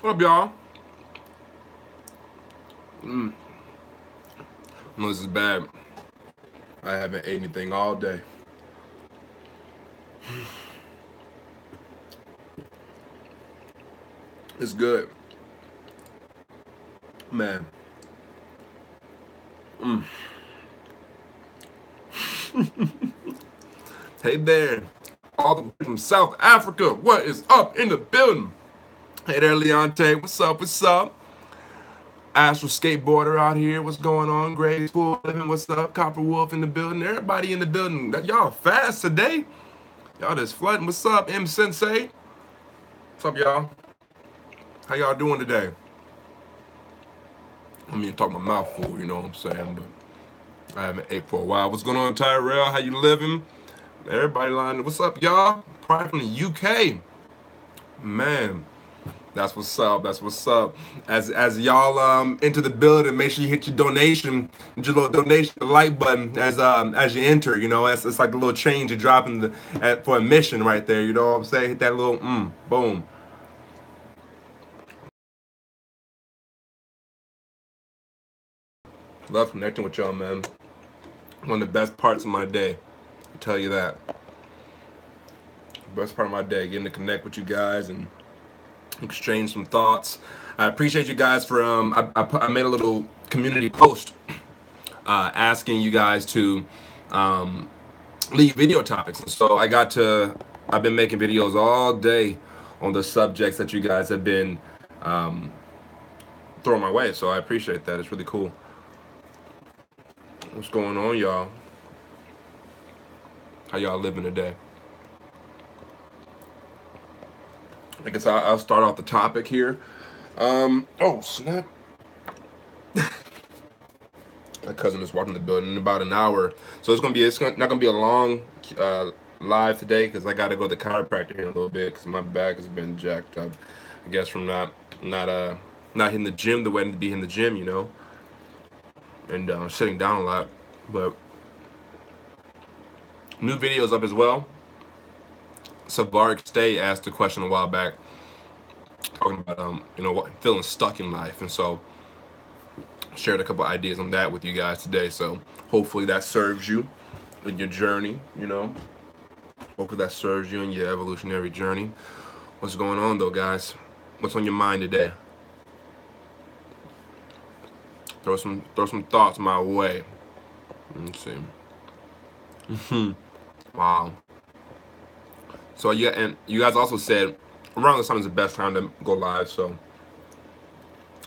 What up, y'all? No, this is bad. I haven't ate anything all day. It's good, man. Hey there, all the way from South Africa. What is up in the building? Hey there, Leonte. What's up? What's up? Astral skateboarder out here. What's going on? Grade school living. What's up? Copper Wolf in the building. Everybody in the building. Y'all fast today. Y'all just flooding. What's up, M Sensei? What's up, y'all? How y'all doing today? I mean, talk my mouth full, you know what I'm saying? But I haven't ate for a while. What's going on, Tyrell? How you living? Everybody lining. What's up, y'all? Pride from the UK. Man, that's what's up. That's what's up. As y'all enter the building, make sure you hit your donation, your little donation, the like button as you enter. You know, it's like a little change you're dropping for admission right there. You know what I'm saying? Hit that little boom. Love connecting with y'all, man. One of the best parts of my day. I tell you that. Best part of my day, getting to connect with you guys and exchange some thoughts. I appreciate you guys for I made a little community post asking you guys to um, leave video topics. And so I've been making videos all day on the subjects that you guys have been um, throwing my way. So I appreciate that. It's really cool. What's going on, y'all? How y'all living today? I guess I'll start off the topic here. Oh snap! My cousin is walking the building in about an hour, so not gonna be a long live today because I got to go to the chiropractor here in a little bit because my back has been jacked up. I guess from not not hitting the gym the way I need to be in the gym, you know, and sitting down a lot. But new videos up as well. Savaric Stay asked a question a while back talking about feeling stuck in life, and so shared a couple ideas on that with you guys today. So hopefully that serves you in your journey. You know, hopefully that serves you in your evolutionary journey. What's going on though, guys? What's on your mind today? Throw some thoughts my way. Let's see. Wow. So and you guys also said around this time is the best time to go live. So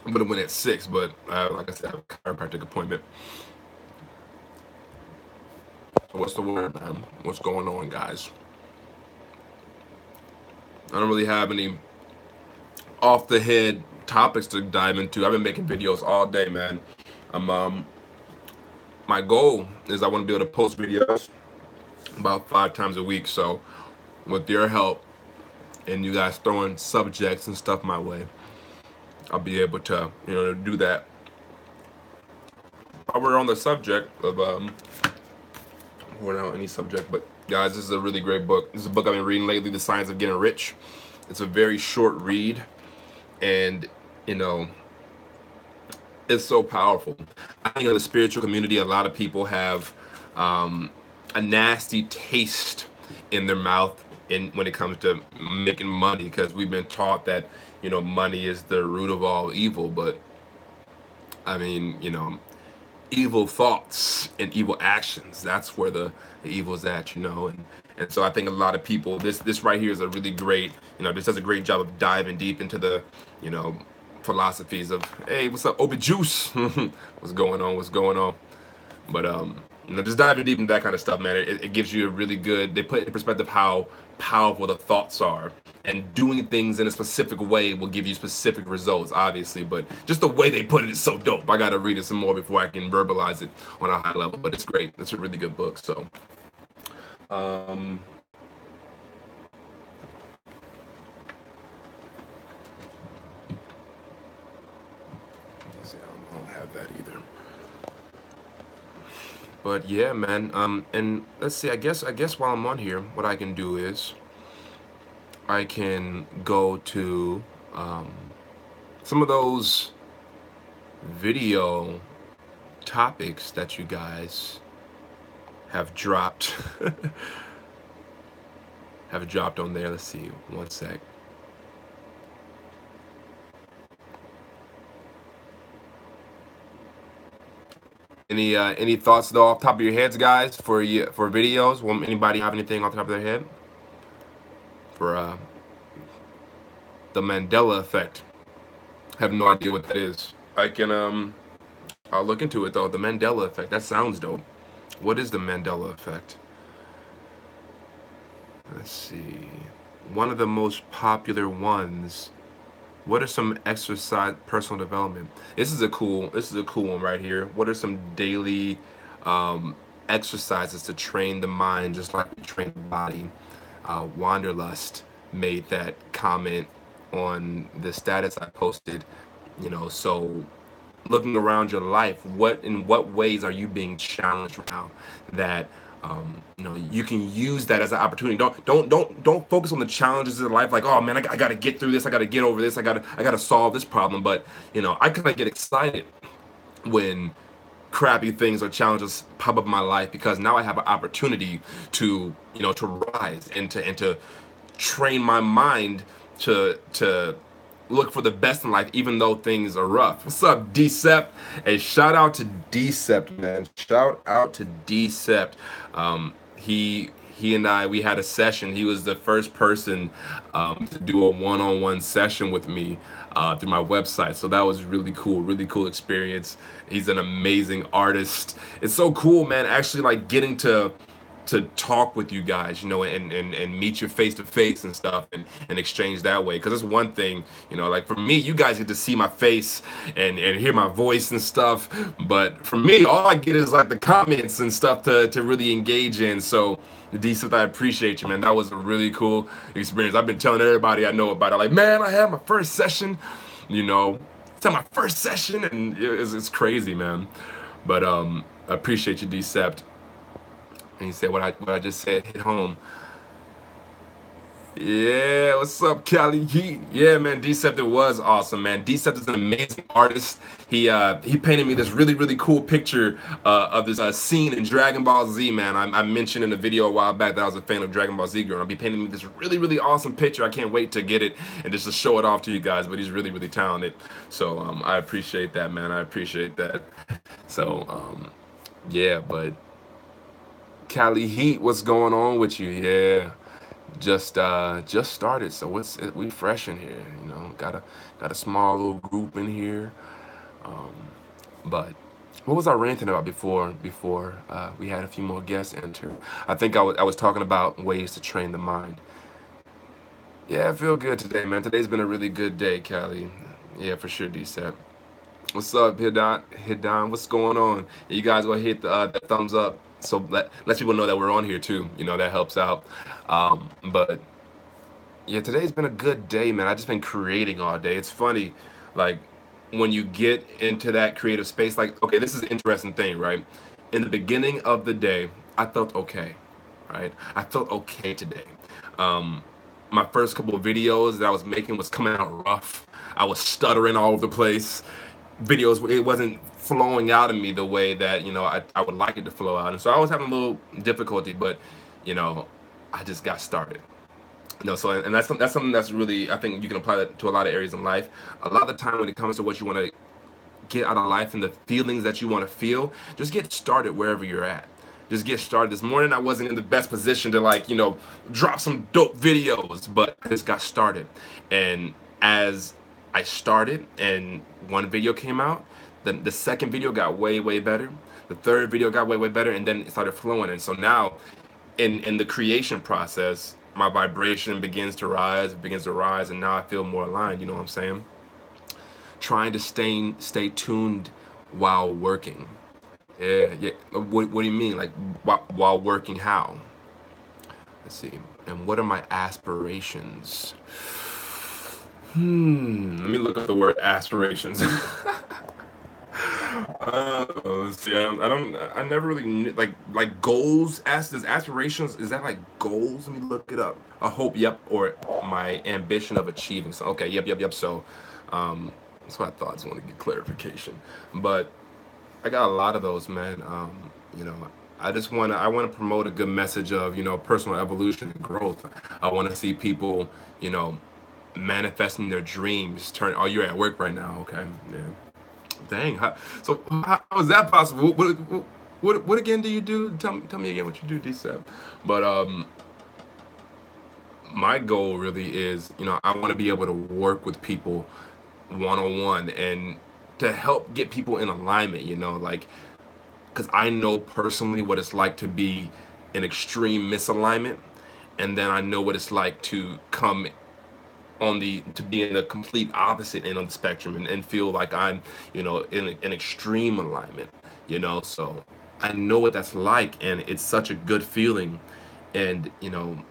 I'm gonna win at 6, but like I said, I have a chiropractic appointment. So what's the word, man? What's going on, guys? I don't really have any off the head topics to dive into. I've been making videos all day, man. I'm My goal is I want to be able to post videos about 5 times a week. So with your help and you guys throwing subjects and stuff my way, I'll be able to do that. While we're on the subject of we're not on any subject, but guys, this is a really great book. This is a book I've been reading lately, The Science of Getting Rich. It's a very short read, and you know it's so powerful. I think in the spiritual community, a lot of people have a nasty taste in their mouth when it comes to making money because we've been taught that money is the root of all evil. But I mean, evil thoughts and evil actions, that's where the evil is at, and so I think a lot of people, this right here is a really great, this does a great job of diving deep into the you know philosophies of, hey, what's up, open juice? What's going on. But just diving deep into that kind of stuff, man. It gives you a really good. They put in perspective how powerful the thoughts are, and doing things in a specific way will give you specific results, obviously. But just the way they put it is so dope. I gotta read it some more before I can verbalize it on a high level. But it's great. It's a really good book. So, um, let's see, I don't have that either. But yeah, man. And let's see. I guess while I'm on here, what I can do is I can go to some of those video topics that you guys have dropped have dropped on there. Let's see, one sec. Any thoughts though off the top of your heads, guys, for videos? Will anybody have anything off the top of their head for the Mandela effect? I have no idea what that is. I can I'll look into it though. The Mandela effect. That sounds dope. What is the Mandela effect? Let's see. One of the most popular ones. What are some exercise personal development? This is a cool one right here. What are some daily exercises to train the mind just like we train the body? Wanderlust made that comment on the status I posted. So looking around your life, in what ways are you being challenged now that you can use that as an opportunity. Don't focus on the challenges of life like, oh man, I got to get through this, I got to get over this, I got to solve this problem. But I kind of get excited when crappy things or challenges pop up in my life, because now I have an opportunity to to rise and to train my mind to look for the best in life, even though things are rough. What's up, Decept? Hey, shout out to Decept, man. Shout out to Decept. He and I, we had a session. He was the first person to do a one-on-one session with me through my website. So that was really cool experience. He's an amazing artist. It's so cool, man, actually like getting to talk with you guys, and meet you face to face and stuff, and exchange that way. Because it's one thing, like for me, you guys get to see my face and hear my voice and stuff. But for me, all I get is like the comments and stuff to really engage in. So, Decent, I appreciate you, man. That was a really cool experience. I've been telling everybody I know about it. Like, man, I had my first session, it's my first session, and it's crazy, man. But I appreciate you, Decept. And he said what I just said hit home. Yeah, what's up, Cali Heat? Yeah, man, Deceptive was awesome, man. Deceptive is an amazing artist. He painted me this really cool picture of this scene in Dragon Ball Z, man. I mentioned in a video a while back that I was a fan of Dragon Ball Z growing up. He painted me this really awesome picture. I can't wait to get it and just to show it off to you guys. But he's really talented. So I appreciate that, man. I appreciate that. So yeah, but Cali Heat, what's going on with you? Yeah, just started, so we fresh in here. Got a small little group in here. But what was I ranting about before we had a few more guests enter? I think I was talking about ways to train the mind. Yeah, I feel good today, man. Today's been a really good day, Cali. Yeah, for sure, D-Set. What's up, Hidon? What's going on? You guys go hit the thumbs up, so let people know that we're on here too. That helps out. But yeah, today's been a good day, man. I just been creating all day. It's funny, like when you get into that creative space. Like, okay, this is an interesting thing, right? In the beginning of the day, I felt okay, right? I felt okay today. My first couple of videos that I was making was coming out rough. I was stuttering all over the place. Videos, it wasn't flowing out of me the way that I would like it to flow out, and so I was having a little difficulty, but I just got started. So and that's something that's really, I think you can apply that to a lot of areas in life. A lot of the time when it comes to what you want to get out of life and the feelings that you want to feel, just get started wherever you're at. Just get started. This morning I wasn't in the best position to drop some dope videos, but I just got started. And as I started and one video came out, the second video got way better. The third video got way better, and then it started flowing. And so now in the creation process, my vibration begins to rise, and now I feel more aligned. You know what I'm saying? Trying to stay tuned while working. Yeah. What do you mean? Like while working? How? Let's see. And what are my aspirations? Let me look up the word aspirations. Let's see. I never really knew, like goals. Does aspirations, is that like goals? Let me look it up. A hope. Yep. Or my ambition of achieving. So okay. Yep. So, That's what I thought. I just want to get clarification. But I got a lot of those, man. You know, I want to promote a good message of, you know, personal evolution and growth. I want to see people, you know, manifesting their dreams. Oh, you're at work right now, okay? Yeah. Dang. How is that possible? What again do you do? Tell me again what you do, D-Sep. But my goal really is, you know, I want to be able to work with people one on one and to help get people in alignment, you know, like, because I know personally what it's like to be in extreme misalignment, and then I know what it's like to come to be in the complete opposite end of the spectrum and feel like I'm, you know, in an extreme alignment, you know. So I know what that's like, and it's such a good feeling, and you know,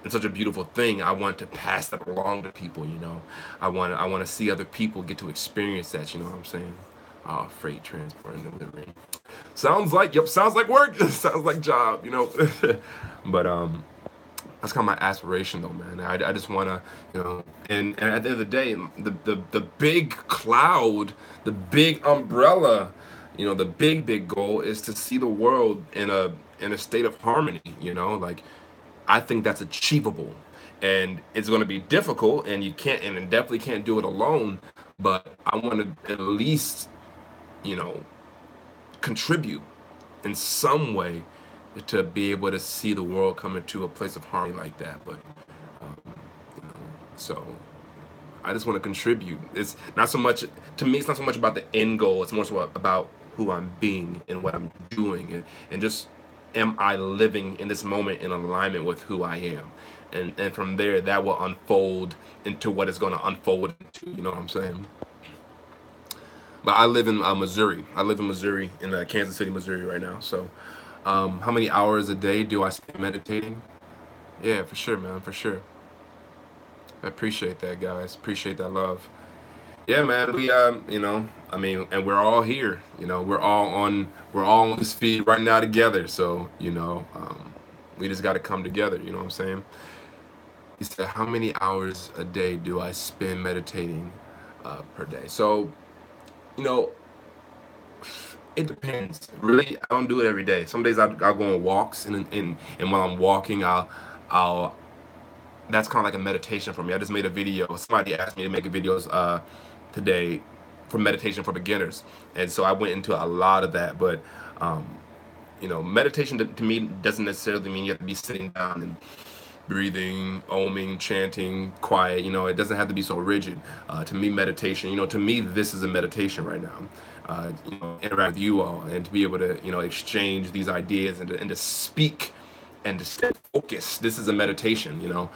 it's such a beautiful thing. I want to pass that along to people, you know. I want to see other people get to experience that, you know what I'm saying? Freight transport and delivery. Sounds like work. Sounds like job, you know. But that's kind of my aspiration though, man. I just want to, you know, and at the end of the day, the big cloud, the big umbrella, you know, the big goal is to see the world in a state of harmony, you know. Like, I think that's achievable, and it's going to be difficult, and you can't, and definitely can't do it alone, but I want to at least, you know, contribute in some way to be able to see the world come into a place of harmony like that. But you know, so I just want to contribute. It's not so much, to me, it's not so much about the end goal. It's more so about who I'm being and what I'm doing, and just, am I living in this moment in alignment with who I am? And from there, that will unfold into what it's going to unfold into. You know what I'm saying? But I live in Missouri. I live in Missouri, in Kansas City, Missouri right now. So, how many hours a day do I spend meditating? Yeah, for sure, man, for sure. I appreciate that, guys. Appreciate that love. Yeah, man. We, you know, I mean, and we're all here. You know, we're all on this feed right now together. So, you know, we just got to come together. You know what I'm saying? He said, "How many hours a day do I spend meditating per day?" So, you know, it depends. Really, I don't do it every day. Some days I'll go on walks, and while I'm walking, I'll that's kind of like a meditation for me. I just made a video. Somebody asked me to make a videos today for meditation for beginners, and so I went into a lot of that. But you know, meditation to me doesn't necessarily mean you have to be sitting down and breathing, oming, chanting, quiet. You know, it doesn't have to be so rigid. To me, meditation, you know, to me, this is a meditation right now. You know, interact with you all and to be able to, you know, exchange these ideas and to speak and to stay focused. This is a meditation, you know.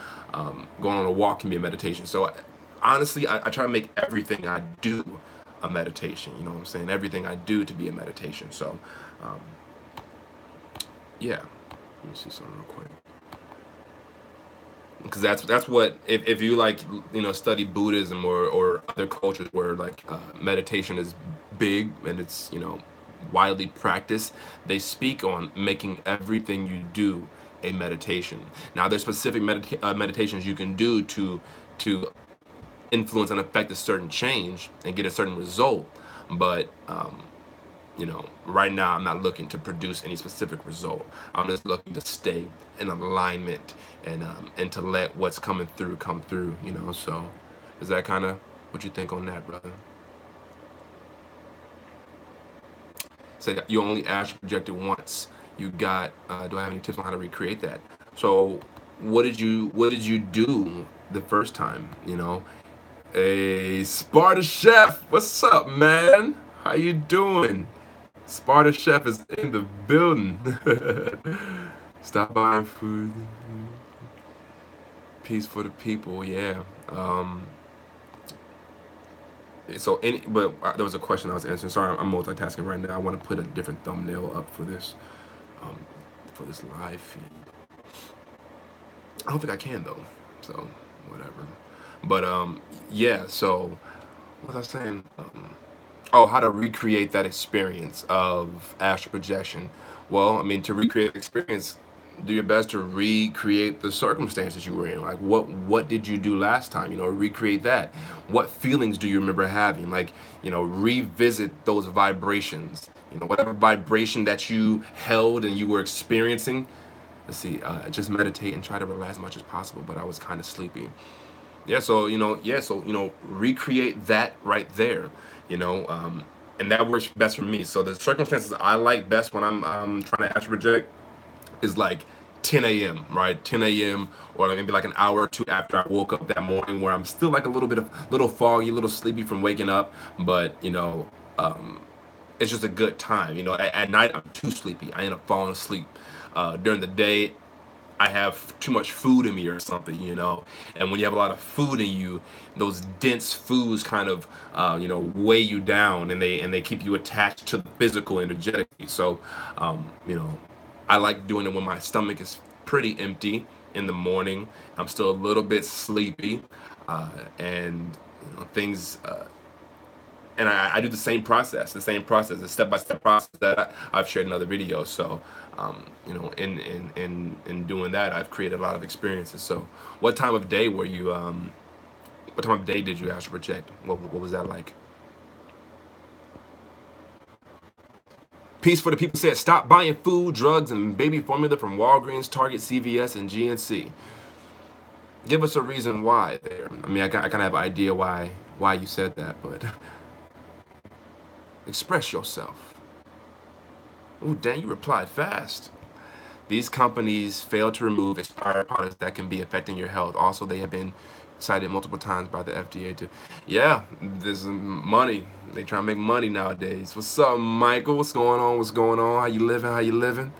Going on a walk can be a meditation. So honestly, I try to make everything I do a meditation. You know what I'm saying? Everything I do to be a meditation. So, yeah. Let me see something real quick. Because that's what, if you like, you know, study Buddhism or other cultures where like meditation is big and it's, you know, widely practiced, they speak on making everything you do a meditation. Now there's specific meditations you can do to influence and affect a certain change and get a certain result, but you know, right now I'm not looking to produce any specific result. I'm just looking to stay in alignment and to let what's coming through come through, you know. So is that kind of what you think on that, brother? Say you only astral projected once. You got do I have any tips on how to recreate that? So what did you do the first time, you know? Hey, Sparta Chef, what's up, man? How you doing? Sparta Chef is in the building. Stop buying food. Peace for the people, yeah. So, but there was a question I was answering. Sorry, I'm multitasking right now. I want to put a different thumbnail up um, for this live feed. I don't think I can though. So, whatever. But yeah. So, what was I saying? Oh, how to recreate that experience of astral projection. Well, I mean, to recreate the experience, do your best to recreate the circumstances you were in. Like what did you do last time? You know, recreate that. What feelings do you remember having? Like, you know, revisit those vibrations. You know, whatever vibration that you held and you were experiencing. Let's see, just meditate and try to relax as much as possible, but I was kind of sleepy. Yeah, so recreate that right there. You know, and that works best for me. So the circumstances I like best when I'm trying to astral project is like 10 a.m., right? 10 a.m. or maybe like an hour or two after I woke up that morning, where I'm still like a little foggy, a little sleepy from waking up, but it's just a good time. You know, at night I'm too sleepy. I end up falling asleep. During the day, I have too much food in me or something, you know. And when you have a lot of food in you, those dense foods kind of, weigh you down, and they keep you attached to the physical energetically. So, I like doing it when my stomach is pretty empty in the morning. I'm still a little bit sleepy, and things. And I do the same process, the step-by-step process that I've shared in other videos. So, in doing that, I've created a lot of experiences. So, what time of day were you? What time of day did you astral project? What was that like? Peace for the people said, stop buying food, drugs, and baby formula from Walgreens, Target, CVS, and GNC. Give us a reason why there. I mean, I kind of have an idea why you said that, but express yourself. Oh, dang, you replied fast. These companies fail to remove expired products that can be affecting your health. Also, they have been cited multiple times by the FDA to, yeah, there's money. They try to make money nowadays. What's up, Michael? What's going on? What's going on? How you living? How you living?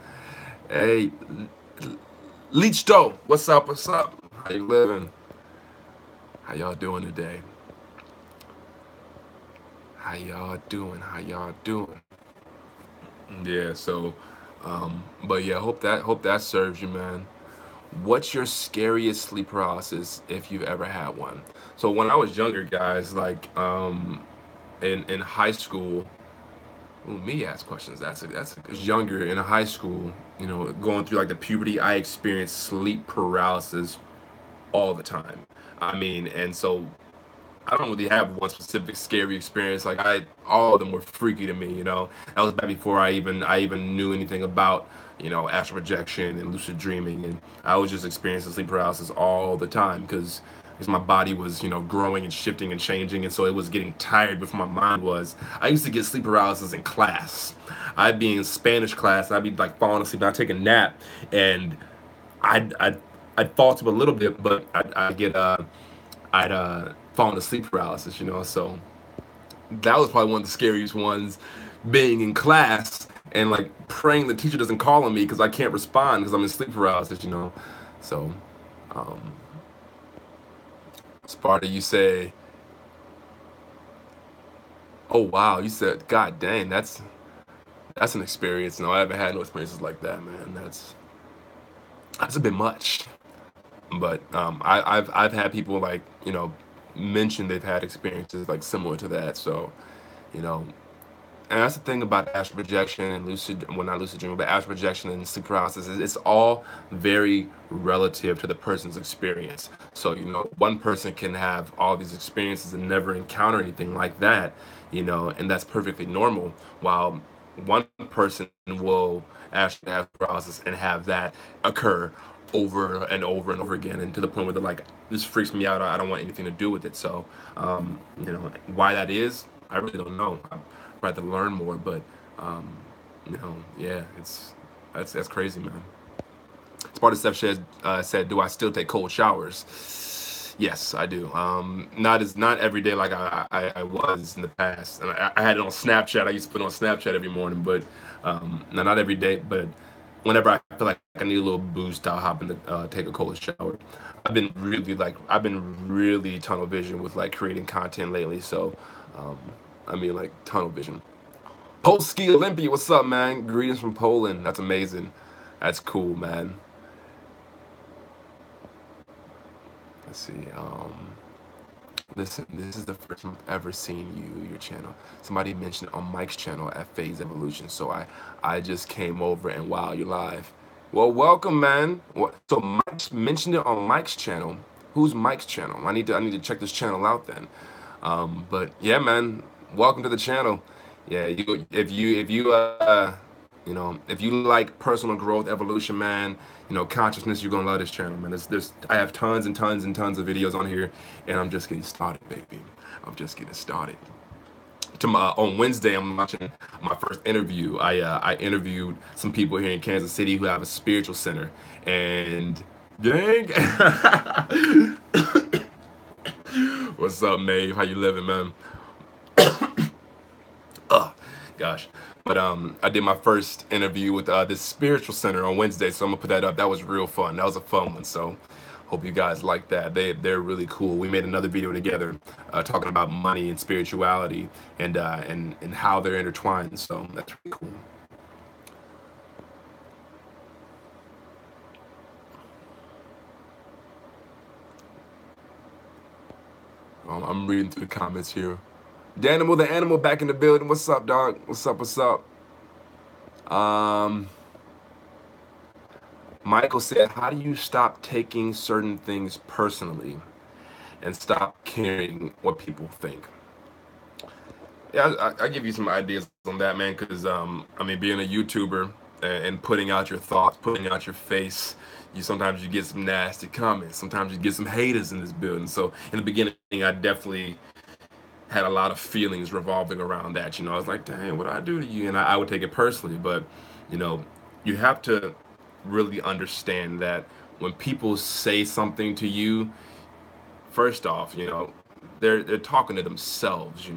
Hey, Leech Doe, what's up? What's up? How you living? How y'all doing today? How y'all doing? How y'all doing? Yeah, so, but yeah, hope that serves you, man. What's your scariest sleep paralysis if you've ever had one? So when I was younger, guys, like in high school, ooh, me ask questions. Younger in high school, going through like the puberty, I experienced sleep paralysis all the time. I mean, and so I don't really have one specific scary experience. Like all of them were freaky to me. That was back before I even knew anything about astral projection and lucid dreaming, and I was just experiencing sleep paralysis all the time because my body was growing and shifting and changing, and so it was getting tired before my mind was. I used to get sleep paralysis in class. I'd be in Spanish class, and I'd be like falling asleep, and I'd take a nap, and I'd fall asleep a little bit, but I'd fallen to sleep paralysis. So that was probably one of the scariest ones, being in class and like praying the teacher doesn't call on me because I can't respond because I'm in sleep paralysis. So, um, Sparta, you say, oh wow, you said, God dang, that's an experience. No, I haven't had no experiences like that, man. That's a bit much. But I've had people like mention they've had experiences like similar to that. So you know, and that's the thing about astral projection and well, not lucid dreaming, but astral projection and sleep paralysis is it's all very relative to the person's experience. So one person can have all these experiences and never encounter anything like that, and that's perfectly normal. While one person will actually have paralysis and have that occur over and over and over again, and to the point where they're like, "This freaks me out. I don't want anything to do with it." So, why that is, I really don't know. I'd rather learn more, but yeah, that's crazy, man. Sparta Steph said, "Do I still take cold showers?" Yes, I do. Not every day like I was in the past. And I had it on Snapchat. I used to put it on Snapchat every morning, but no, not every day. But whenever I feel like I need a little boost, I'll hop in to take a cold shower. I've been really tunnel vision with like creating content lately. So um, I mean like tunnel vision. Polski Olympia, what's up, man? Greetings from Poland. That's amazing. That's cool, man. Let's see. Listen, this is the first time I've ever seen your channel. Somebody mentioned on Mike's channel at Phase Evolution, so I just came over and wow, you're live. Well, welcome, man. So Mike mentioned it on Mike's channel. Who's Mike's channel? I need to check this channel out then. But yeah, man, welcome to the channel. Yeah, if you like personal growth, evolution, man, consciousness, you're gonna love this channel, man. I have tons and tons and tons of videos on here, and I'm just getting started, baby. I'm just getting started. On Wednesday, I'm launching my first interview. I interviewed some people here in Kansas City who have a spiritual center, and dang, what's up, Maeve? How you living, man? Oh, gosh. But I did my first interview with this spiritual center on Wednesday, so I'm gonna put that up. That was real fun. That was a fun one. So hope you guys like that. They're really cool. We made another video together talking about money and spirituality and how they're intertwined. So that's really cool. I'm reading through the comments here. Danimal the animal back in the building. What's up, dog? What's up? What's up? Michael said, "How do you stop taking certain things personally and stop caring what people think?" Yeah, I give you some ideas on that, man. Because I mean, being a YouTuber and putting out your thoughts, putting out your face, you get some nasty comments. Sometimes you get some haters in this building. So in the beginning, I definitely had a lot of feelings revolving around that. I was like, dang, what did I do to you? And I would take it personally. But, you know, you have to really understand that when people say something to you, first off, they're talking to themselves.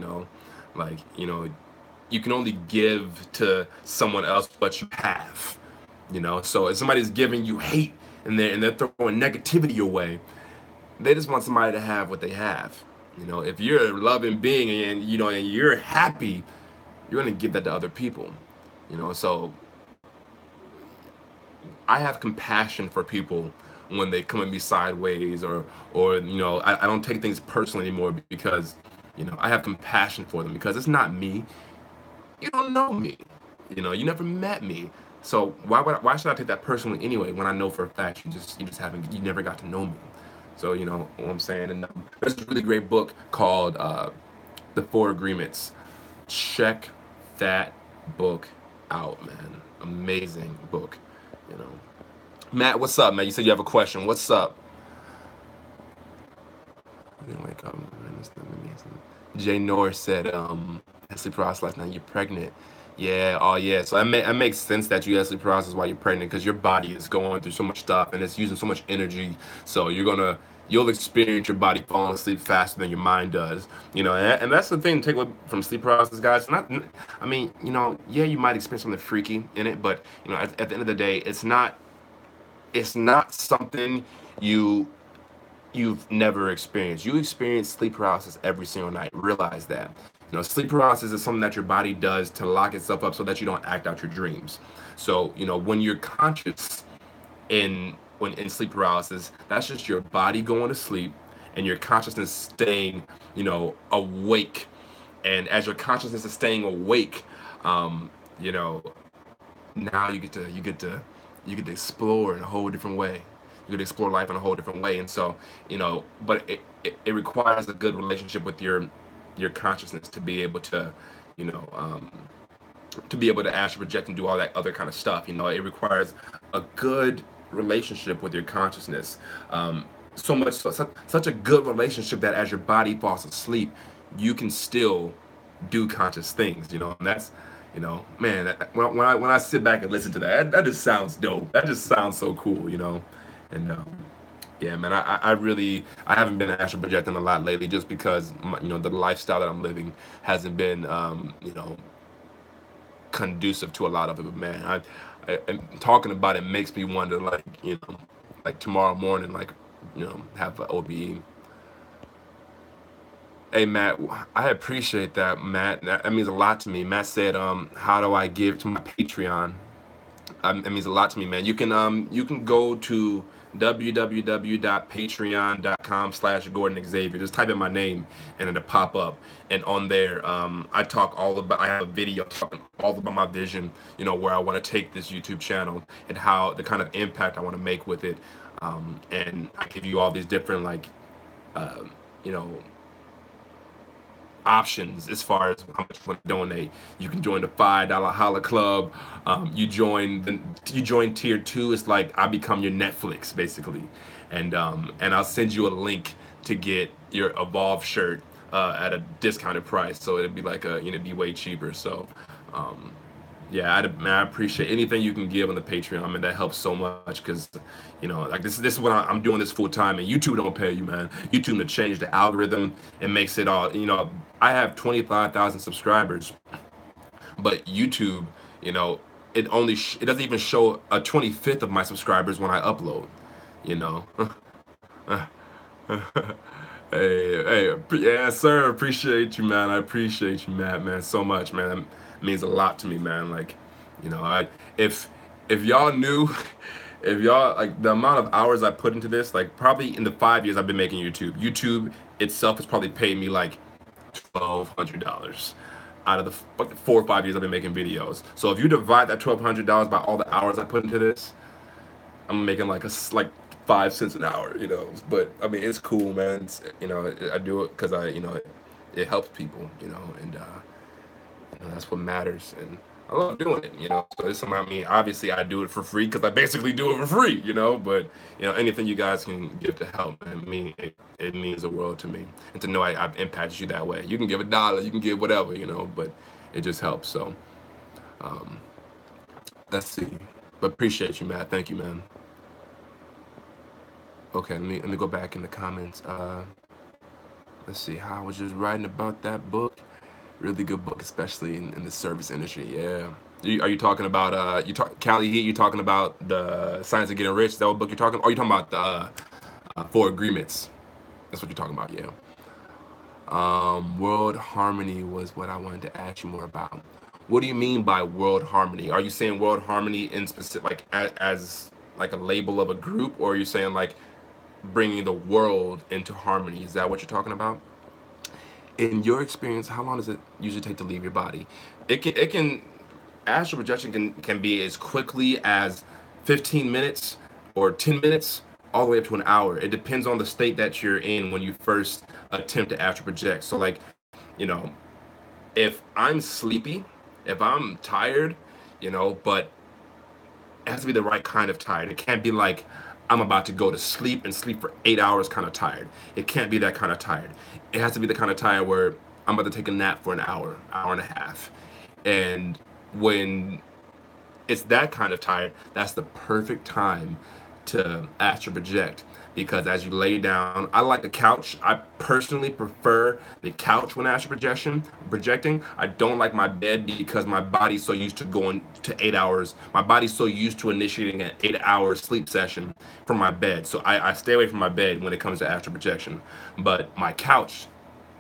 Like, you can only give to someone else what you have. So if somebody's giving you hate and they're throwing negativity your way, they just want somebody to have what they have. If you're a loving being and you're happy, you're gonna give that to other people. So I have compassion for people when they come at me sideways or I don't take things personally anymore because I have compassion for them because it's not me. You don't know me. You never met me. So why should I take that personally anyway when I know for a fact you never got to know me. So you know what I'm saying. And there's a really great book called The Four Agreements. Check that book out, man. Amazing book. You know. Matt, what's up, man? You said you have a question. What's up? Like, Jay Norris said, had sleep paralysis last night. You're pregnant. Yeah. Oh, yeah. So it makes sense that you have sleep paralysis while you're pregnant because your body is going through so much stuff and it's using so much energy. So you'll experience your body falling asleep faster than your mind does. And that's the thing to take away from sleep paralysis, guys. I mean, yeah, you might experience something freaky in it, but at the end of the day, it's not something you've never experienced. You experience sleep paralysis every single night. Realize that. Sleep paralysis is something that your body does to lock itself up so that you don't act out your dreams. So, when you're conscious when in sleep paralysis, that's just your body going to sleep and your consciousness staying, awake. And as your consciousness is staying awake, you know, now you get to explore in a whole different way. You get to explore life in a whole different way. And so, but it requires a good relationship with your consciousness to be able to, you know, um, to be able to astral project and do all that other kind of stuff. It requires a good relationship with your consciousness. Such a good relationship that as your body falls asleep, you can still do conscious things. And that's, man, when I sit back and listen to that just sounds dope. That just sounds so cool. And yeah, man, I haven't been astral projecting a lot lately just because the lifestyle that I'm living hasn't been conducive to a lot of it. But man, and talking about it makes me wonder, like tomorrow morning, have an OBE. Hey Matt, I appreciate that, Matt. That means a lot to me. Matt said, how do I give to my Patreon? It means a lot to me, man. You can go to www.patreon.com/Gordon Xavier. Just type in my name and it'll pop up. And on there, I talk all about. I have a video talking all about my vision. Where I want to take this YouTube channel and how the kind of impact I want to make with it. And I give you all these different uh, you know options as far as how much you want to donate. You can join the $5 Holla Club. You join tier 2. It's like I become your Netflix basically, and I'll send you a link to get your Evolve shirt at a discounted price. So it'd be like be way cheaper. So yeah, I appreciate anything you can give on the Patreon. I mean, that helps so much because, like this is what I'm doing this full time, and YouTube don't pay you, man. YouTube to change the algorithm and makes it all. I have 25,000 subscribers, but YouTube, it doesn't even show a 25th of my subscribers when I upload. You know. Yeah, sir. Appreciate you, man. I appreciate you, Matt, man, so much, man. That means a lot to me, man. Like, if y'all knew, if y'all like the amount of hours I put into this, like probably in the 5 years I've been making YouTube itself has probably paid me like $1,200 out of the 4 or 5 years I've been making videos. So if you divide that $1,200 by all the hours I put into this, I'm making like 5 cents an hour, But I mean, it's cool, man. I do it because it helps people, and that's what matters. And I love doing it, So it's something. I mean, obviously, I do it for free because I basically do it for free, But anything you guys can give to help, it means the world to me. And to know I've impacted you that way. You can give $1, you can give whatever, but it just helps. So, let's see. But appreciate you, Matt. Thank you, man. Okay, let me go back in the comments. Let's see. How I was just writing about that book. Really good book, especially in the service industry. Yeah. Are you talking about Callie Heat? You talking about the Science of Getting Rich? Is that what book you're talking? Or are you talking about the 4 Agreements? That's what you're talking about. Yeah. World harmony was what I wanted to ask you more about. What do you mean by world harmony? Are you saying world harmony in specific, like as like a label of a group, or are you saying like bringing the world into harmony? Is that what you're talking about? In your experience, how long does it usually take to leave your body? It can astral projection can be as quickly as 15 minutes or 10 minutes all the way up to an hour. It depends on the state that you're in when you first attempt to astral project. So like, if I'm sleepy, if I'm tired, but it has to be the right kind of tired. It can't be like I'm about to go to sleep and sleep for 8 hours kind of tired. It can't be that kind of tired. It has to be the kind of tired where I'm about to take a nap for an hour and a half. And when it's that kind of tired, that's the perfect time to astral project. Because as you lay down, I like the couch. I personally prefer the couch when astral projecting. I don't like my bed because my body's so used to going to 8 hours. My body's so used to initiating an 8-hour sleep session from my bed. So I stay away from my bed when it comes to astral projection. But my couch,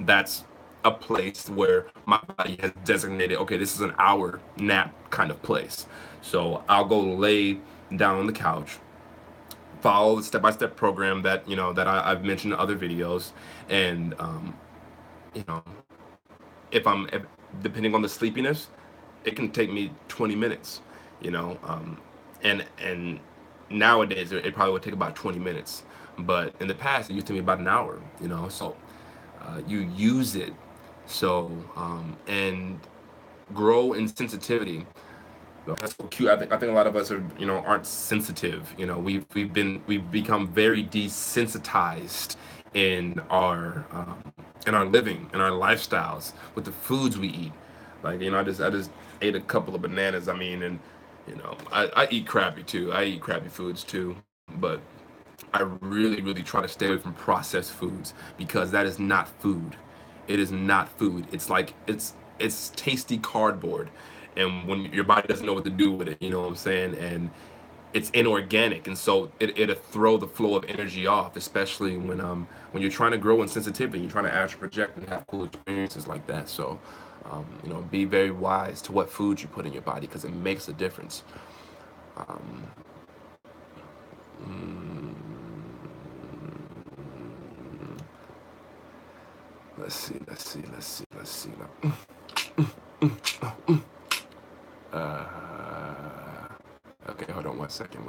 that's a place where my body has designated, okay, this is an hour nap kind of place. So I'll go lay down on the couch, follow the step-by-step program that I've mentioned in other videos, and if depending on the sleepiness, it can take me 20 minutes, and nowadays it probably would take about 20 minutes, but in the past it used to be about an hour, so you use it, so and grow in sensitivity. That's so cute. I think a lot of us aren't sensitive. We've become very desensitized in our living, in our lifestyles, with the foods we eat. Like I just ate a couple of bananas. I mean, and I eat crappy too. I eat crappy foods too, but I really try to stay away from processed foods because that is not food. It is not food. It's like it's tasty cardboard. And when your body doesn't know what to do with it, you know what I'm saying? And it's inorganic, and so it'll throw the flow of energy off, especially when you're trying to grow in sensitivity, you're trying to actually project and have cool experiences like that. So, be very wise to what foods you put in your body because it makes a difference. Let's see. Okay, hold on one second.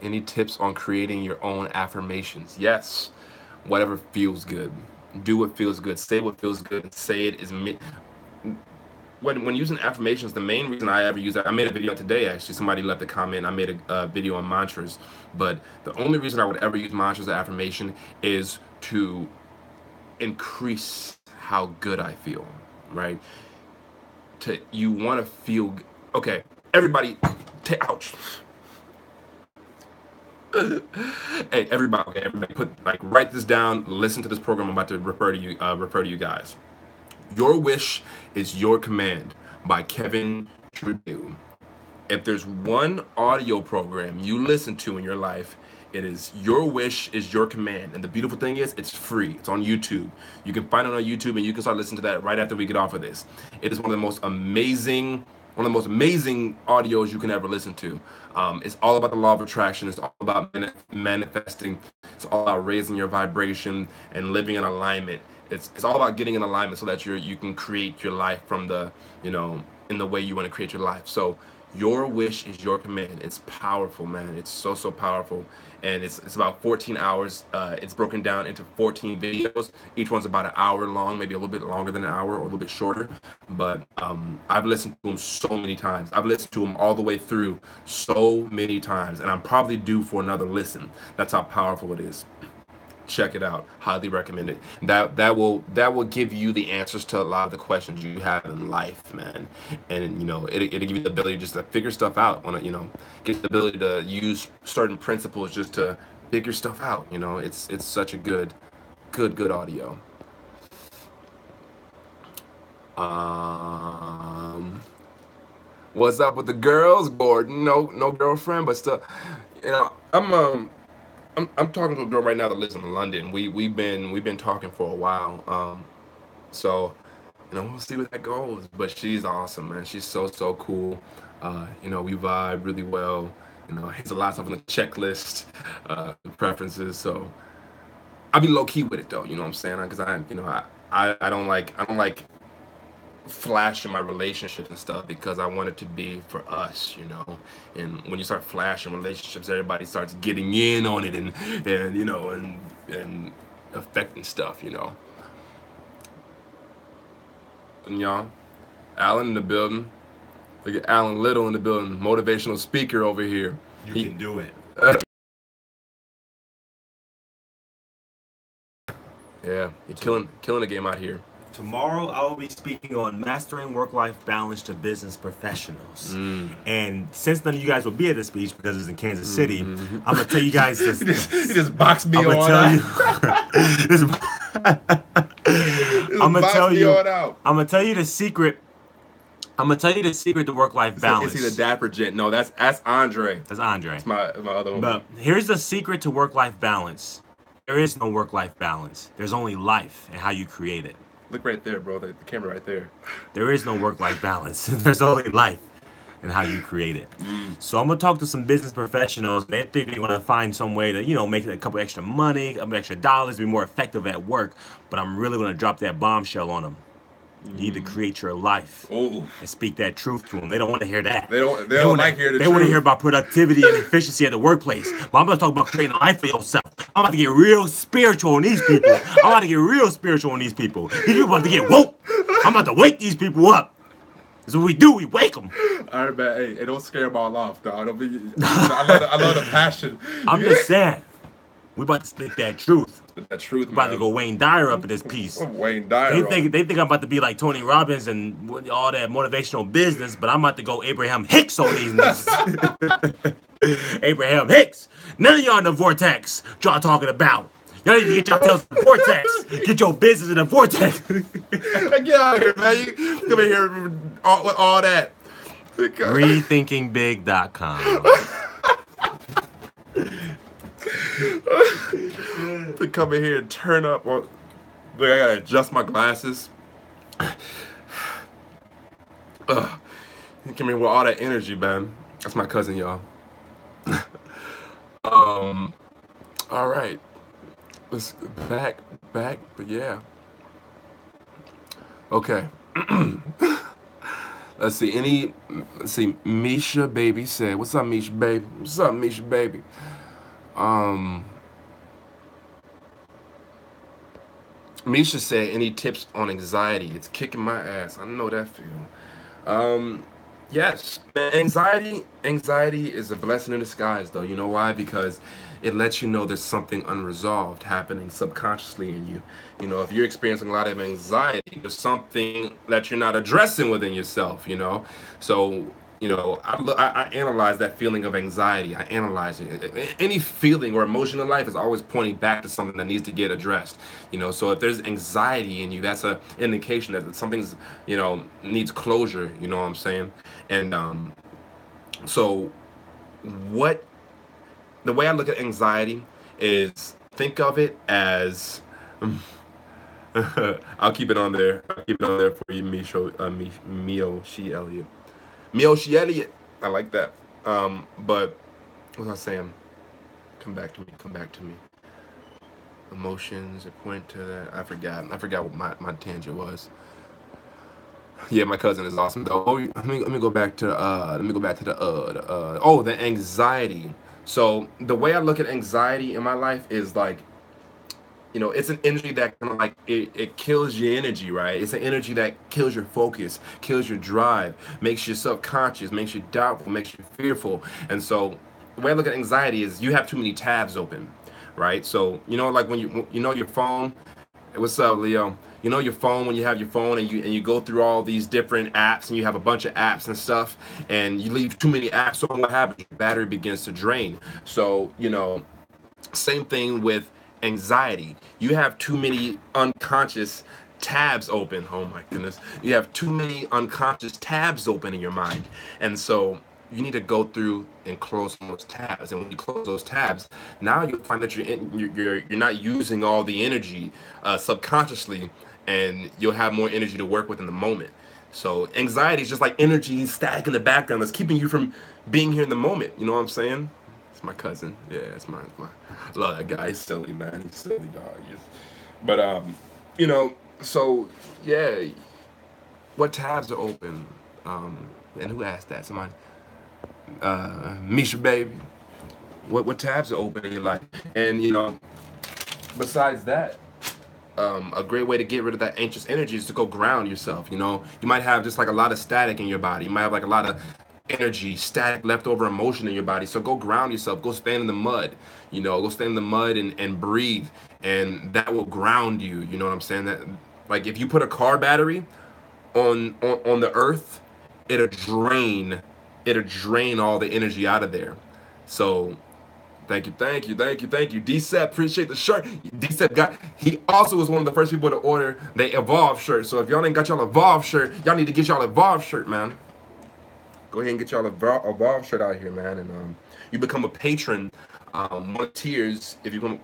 Any tips on creating your own affirmations? Yes. Whatever feels good. Do what feels good. Say what feels good. And say it is me. When using affirmations, the main reason I ever use that, I made a video today actually. Somebody left a comment. I made a video on mantras, but the only reason I would ever use mantras as affirmation is to increase how good I feel, right? You want to feel okay. Everybody, ouch. Hey, everybody, write this down. Listen to this program I'm about to refer to you guys. Your Wish is Your Command by Kevin Trudeau. If there's one audio program you listen to in your life, it is Your Wish is Your Command. And the beautiful thing is, it's free. It's on YouTube. You can find it on YouTube, and you can start listening to that right after we get off of this. It is one of the most amazing audios you can ever listen to. It's all about the law of attraction. It's all about manifesting. It's all about raising your vibration and living in alignment. It's all about getting in alignment so that you can create your life from the, in the way you want to create your life. So Your Wish is Your Command. It's powerful, man. It's so powerful. And it's about 14 hours. It's broken down into 14 videos. Each one's about an hour long, maybe a little bit longer than an hour or a little bit shorter. But I've listened to them so many times. I've listened to them all the way through so many times. And I'm probably due for another listen. That's how powerful it is. Check it out. Highly recommend it. That will give you the answers to a lot of the questions you have in life, man. And it'll give you the ability just to figure stuff out. Get the ability to use certain principles just to figure stuff out. It's such a good audio. What's up with the girls, Gordon? No girlfriend, but still, I'm talking to a girl right now that lives in London. We've been talking for a while. So we'll see where that goes. But she's awesome, man. She's so cool. We vibe really well. It's a lot of stuff on the checklist, preferences. So I'll be low key with it though. You know what I'm saying? Because I don't like flashing my relationship and stuff, because I want it to be for us, and when you start flashing relationships, everybody starts getting in on it and affecting stuff, and y'all, Alan in the building. Look at Alan Little in the building, motivational speaker over here. You can do it. Yeah, you're killing the game out here. Tomorrow, I will be speaking on mastering work-life balance to business professionals. And since none of you guys will be at the speech because it's in Kansas City, I'm going to tell you guys this. You just boxed me on out. I'm going to tell you the secret. I'm going to tell you the secret to work-life balance. Is he the dapper gent? No, that's Andre. That's Andre. That's my other one. But here's the secret to work-life balance. There is no work-life balance. There's only life and how you create it. Look right there, bro. The camera right there. There is no work-life balance. There's only life and how you create it. So I'm going to talk to some business professionals. They think they want to find some way to, make a couple extra money, a couple extra dollars, be more effective at work. But I'm really going to drop that bombshell on them. You need to create your life and speak that truth to them. They don't want to hear that. They don't like hear the truth. They want to hear about productivity and efficiency at the workplace. But I'm going to talk about creating a life for yourself. I'm about to get real spiritual on these people. These people about to get woke. I'm about to wake these people up. That's what we do. We wake them. All right, man. Hey, don't scare them all off, dog. I love the passion. I'm just saying. We about to spit that truth. That truth, man. About to go Wayne Dyer up in this piece. Wayne Dyer. They think I'm about to be like Tony Robbins and all that motivational business, but I'm about to go Abraham Hicks on these niggas. Abraham Hicks. None of y'all in the vortex. Y'all talking about. Y'all need to get y'all in the vortex. Get your business in the vortex. Get out of here, man. You come in here with all that. RethinkingBig.com. To come in here and turn up. Look, I gotta adjust my glasses. You come in with all that energy, man. That's my cousin, y'all. All right. Let's back, but yeah. Okay. Let's see. Let's see. Misha Baby said, "What's up, Misha Baby? What's up, Misha Baby?" Um, Misha said, "Any tips on anxiety? It's kicking my ass. I know that feeling." Um, yes, anxiety is a blessing in disguise, though. You know why? Because it lets you know there's something unresolved happening subconsciously in you. You know, if you're experiencing a lot of anxiety, there's something that you're not addressing within yourself. You know, so I analyze that feeling of anxiety. I analyze it. Any feeling or emotion in life is always pointing back to something that needs to get addressed. You know, so if there's anxiety in you, that's a indication that something's needs closure. You know what I'm saying? And so what the way I look at anxiety is think of it as I'll keep it on there. I'll keep it on there for you, Mio She Elliott. Mio She Elliott. I like that. But what was I saying? Come back to me. Come back to me. Emotions. It point to that. I forgot. I forgot what my tangent was. Yeah, my cousin is awesome though. Oh, let me go back to the anxiety. So the way I look at anxiety in my life is like, it's an energy that kind of like it kills your energy, right? It's an energy that kills your focus, kills your drive, makes you subconscious, makes you doubtful, makes you fearful. And so the way I look at anxiety is you have too many tabs open, right? So like when your phone. Hey, what's up, Leo? Your phone when you have your phone and you go through all these different apps and you have a bunch of apps and stuff and you leave too many apps on, what happens? Your battery begins to drain. So, same thing with anxiety. You have too many unconscious tabs open. Oh my goodness. You have too many unconscious tabs open in your mind. And so you need to go through and close those tabs. And when you close those tabs, now you'll find that you're not using all the energy subconsciously, and you'll have more energy to work with in the moment. So anxiety is just like energy static in the background that's keeping you from being here in the moment. You know what I'm saying? It's my cousin. Yeah, it's my I love that guy. He's silly, man. He's silly, dog. But so yeah, what tabs are open? And who asked that? Somebody. Misha, baby. What tabs are open in your life? And besides that, a great way to get rid of that anxious energy is to go ground yourself. You might have just like a lot of static in your body. You might have like a lot of energy, static, leftover emotion in your body. So go ground yourself. Go stand in the mud. Go stand in the mud and breathe, and that will ground you. You know what I'm saying? That, like, if you put a car battery on the earth, it'll drain it'll drain all the energy out of there. So thank you, thank you, thank you, thank you. D-Sep, appreciate the shirt. D-Sep he also was one of the first people to order the Evolve shirt. So if y'all ain't got y'all Evolve shirt, y'all need to get y'all Evolve shirt, man. Go ahead and get y'all Evolve shirt out here, man. And you become a patron. One of tiers, if you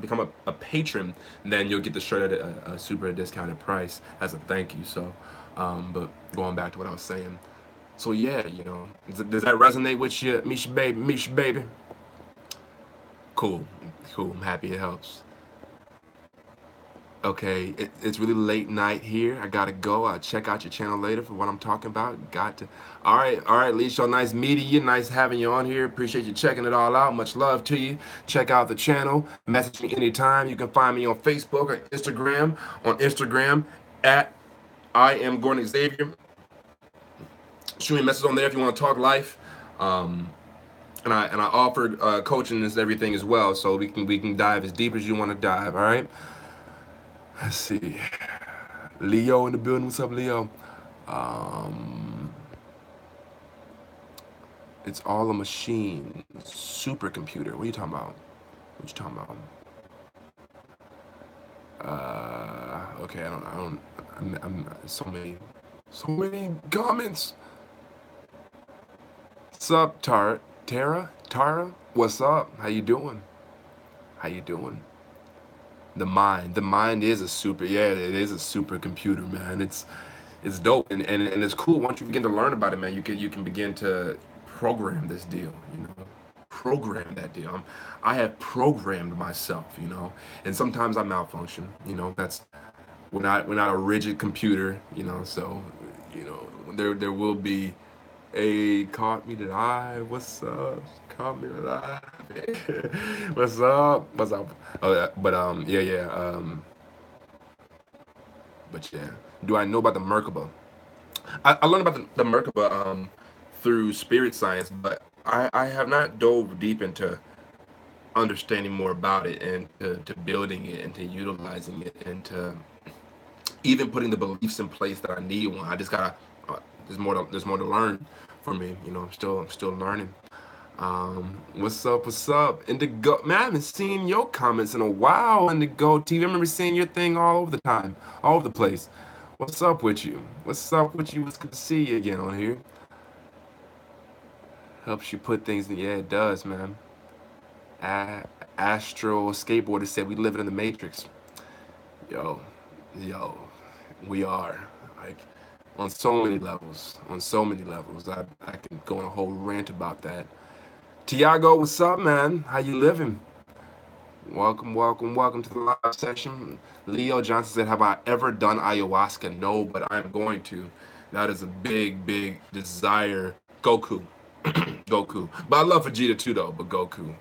become a patron, then you'll get the shirt at a super discounted price as a thank you. So, but going back to what I was saying. So yeah, does that resonate with you, Misha baby? Misha baby. Cool, cool. I'm happy it helps. Okay, it's really late night here. I gotta go. I'll check out your channel later for what I'm talking about. Got to. All right, Leisha. Nice meeting you. Nice having you on here. Appreciate you checking it all out. Much love to you. Check out the channel. Message me anytime. You can find me on Facebook or Instagram. On Instagram at I am Gordon Xavier. Shoot me a message on there if you want to talk life. And I offered coaching and everything as well, so we can dive as deep as you want to dive. All right. Let's see. Leo in the building. What's up, Leo? It's all a machine. Supercomputer. What are you talking about? What you talking about? Okay. I don't. I'm so many comments. What's up, Tara? What's up? How you doing? How you doing? The mind is a super. Yeah, it is a supercomputer, man. It's dope, and it's cool once you begin to learn about it, man. You can begin to program this deal. programmed that deal. I have programmed myself, you know, and sometimes I malfunction. You know, that's we're not a rigid computer, you know. So, you know, there will be a caught me that I. What's up? Caught me that I. What's up? What's up? Oh, but yeah, yeah. But yeah. Do I know about the Merkaba? I learned about the Merkaba through spirit science, but I have not dove deep into understanding more about it and to building it and to utilizing it and to even putting the beliefs in place that I need. One, I just gotta. There's more to learn for me. You know, I'm still learning. What's up? What's up? Indigo, man, I haven't seen your comments in a while. Indigo TV, I remember seeing your thing all over the time, all over the place. What's up with you? What's up with you? It's good to see you again on here. Helps you put things in. Yeah, it does, man. A- Astro skateboarder said we live in the matrix. Yo, yo, we are like on so many levels. On so many levels. I can go on a whole rant about that. Tiago, what's up, man? How you living? Welcome, welcome, welcome to the live session. Leo Johnson said, have I ever done ayahuasca? No, but I'm going to. That is a big, big desire. Goku. Goku. But I love Vegeta too, though, but Goku.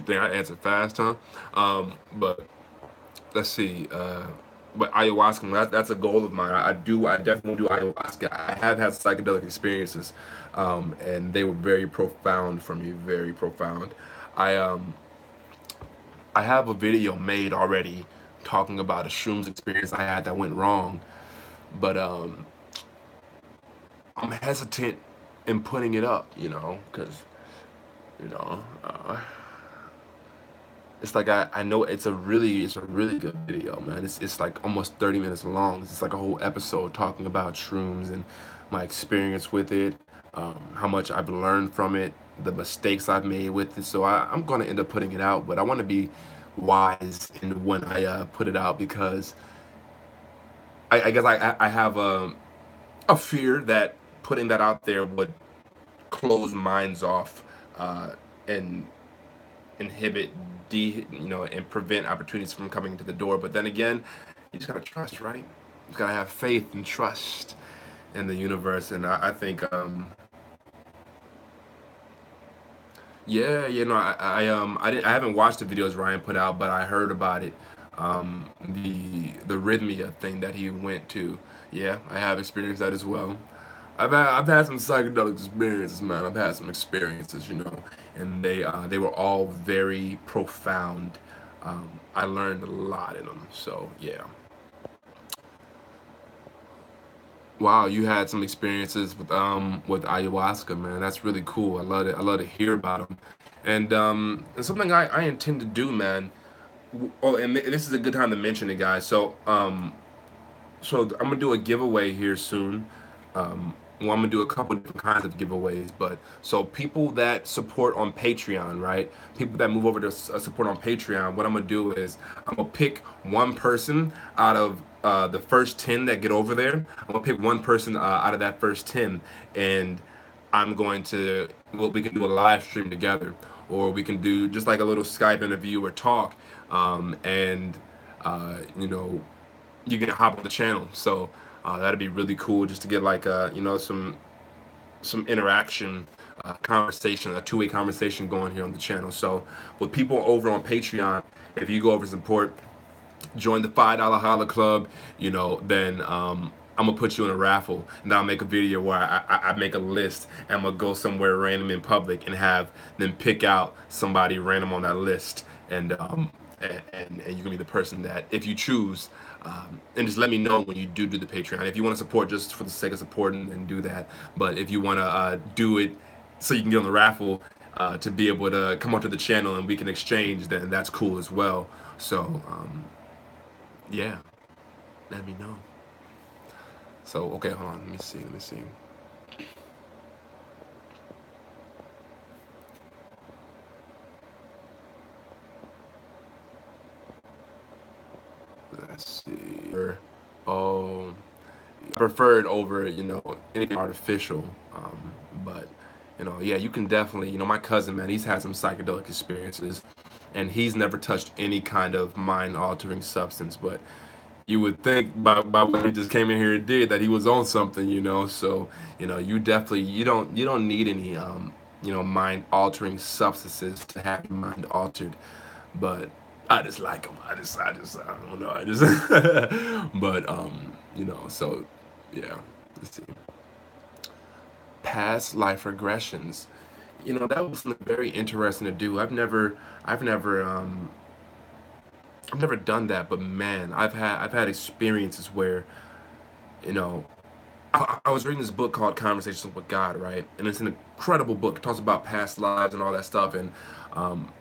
Dang, I answered fast, huh? But let's see. But ayahuasca, that's a goal of mine. I definitely do ayahuasca. I have had psychedelic experiences, and they were very profound for me, very profound. I um I have a video made already talking about a shrooms experience I had that went wrong, but I'm hesitant in putting it up, you know, because you know, it's like I know it's a really good video, man. It's like almost 30 minutes long. It's like a whole episode talking about shrooms and my experience with it, how much I've learned from it, the mistakes I've made with it. So I'm gonna end up putting it out, but I want to be wise in when I put it out because I guess I have a fear that putting that out there would close minds off and inhibit and prevent opportunities from coming to the door. But then again, you just gotta trust, right? You just gotta have faith and trust in the universe. And I think yeah, you know, I haven't watched the videos Ryan put out, but I heard about it. The rhythmia thing that he went to. Yeah, I have experienced that as well. I've had some psychedelic experiences, man. I've had some experiences, you know, and they were all very profound. I learned a lot in them. So yeah. Wow, you had some experiences with ayahuasca, man. That's really cool. I love it. I love to hear about them, and it's something I intend to do, man. Oh, and this is a good time to mention it, guys. So I'm gonna do a giveaway here soon. Well, I'm gonna do a couple different kinds of giveaways, but so people that support on Patreon, right? People that move over to support on Patreon, what I'm gonna do is I'm gonna pick one person out of the first 10 that get over there. I'm gonna pick one person out of that first 10, and I'm going to, well, we can do a live stream together, or we can do just like a little Skype interview or talk, and you know, you can hop on the channel. So that'd be really cool just to get like some interaction, conversation, a two-way conversation going here on the channel. So with people over on Patreon, if you go over and support, join the $5 Holla Club, you know, then I'm gonna put you in a raffle, and I'll make a video where I make a list, and I'm gonna go somewhere random in public and have them pick out somebody random on that list, and you can be the person that, if you choose, and just let me know when you do the Patreon. If you want to support just for the sake of supporting, then do that. But if you want to do it so you can get on the raffle to be able to come onto the channel and we can exchange, then that's cool as well. So yeah, let me know. So okay, hold on. Let me see. Let me see. Let's see. Oh, I prefer it over anything artificial. But yeah, you can definitely, my cousin, man, he's had some psychedelic experiences, and he's never touched any kind of mind-altering substance, but you would think by what he just came in here and did that he was on something. So, you definitely you don't need any mind-altering substances to have your mind altered, but I just like them. I don't know. I just, but so yeah. Let's see. Past life regressions. That was something very interesting to do. I've never done that, but man, I've had experiences where, you know, I was reading this book called Conversations with God, right? And it's an incredible book. It talks about past lives and all that stuff, um,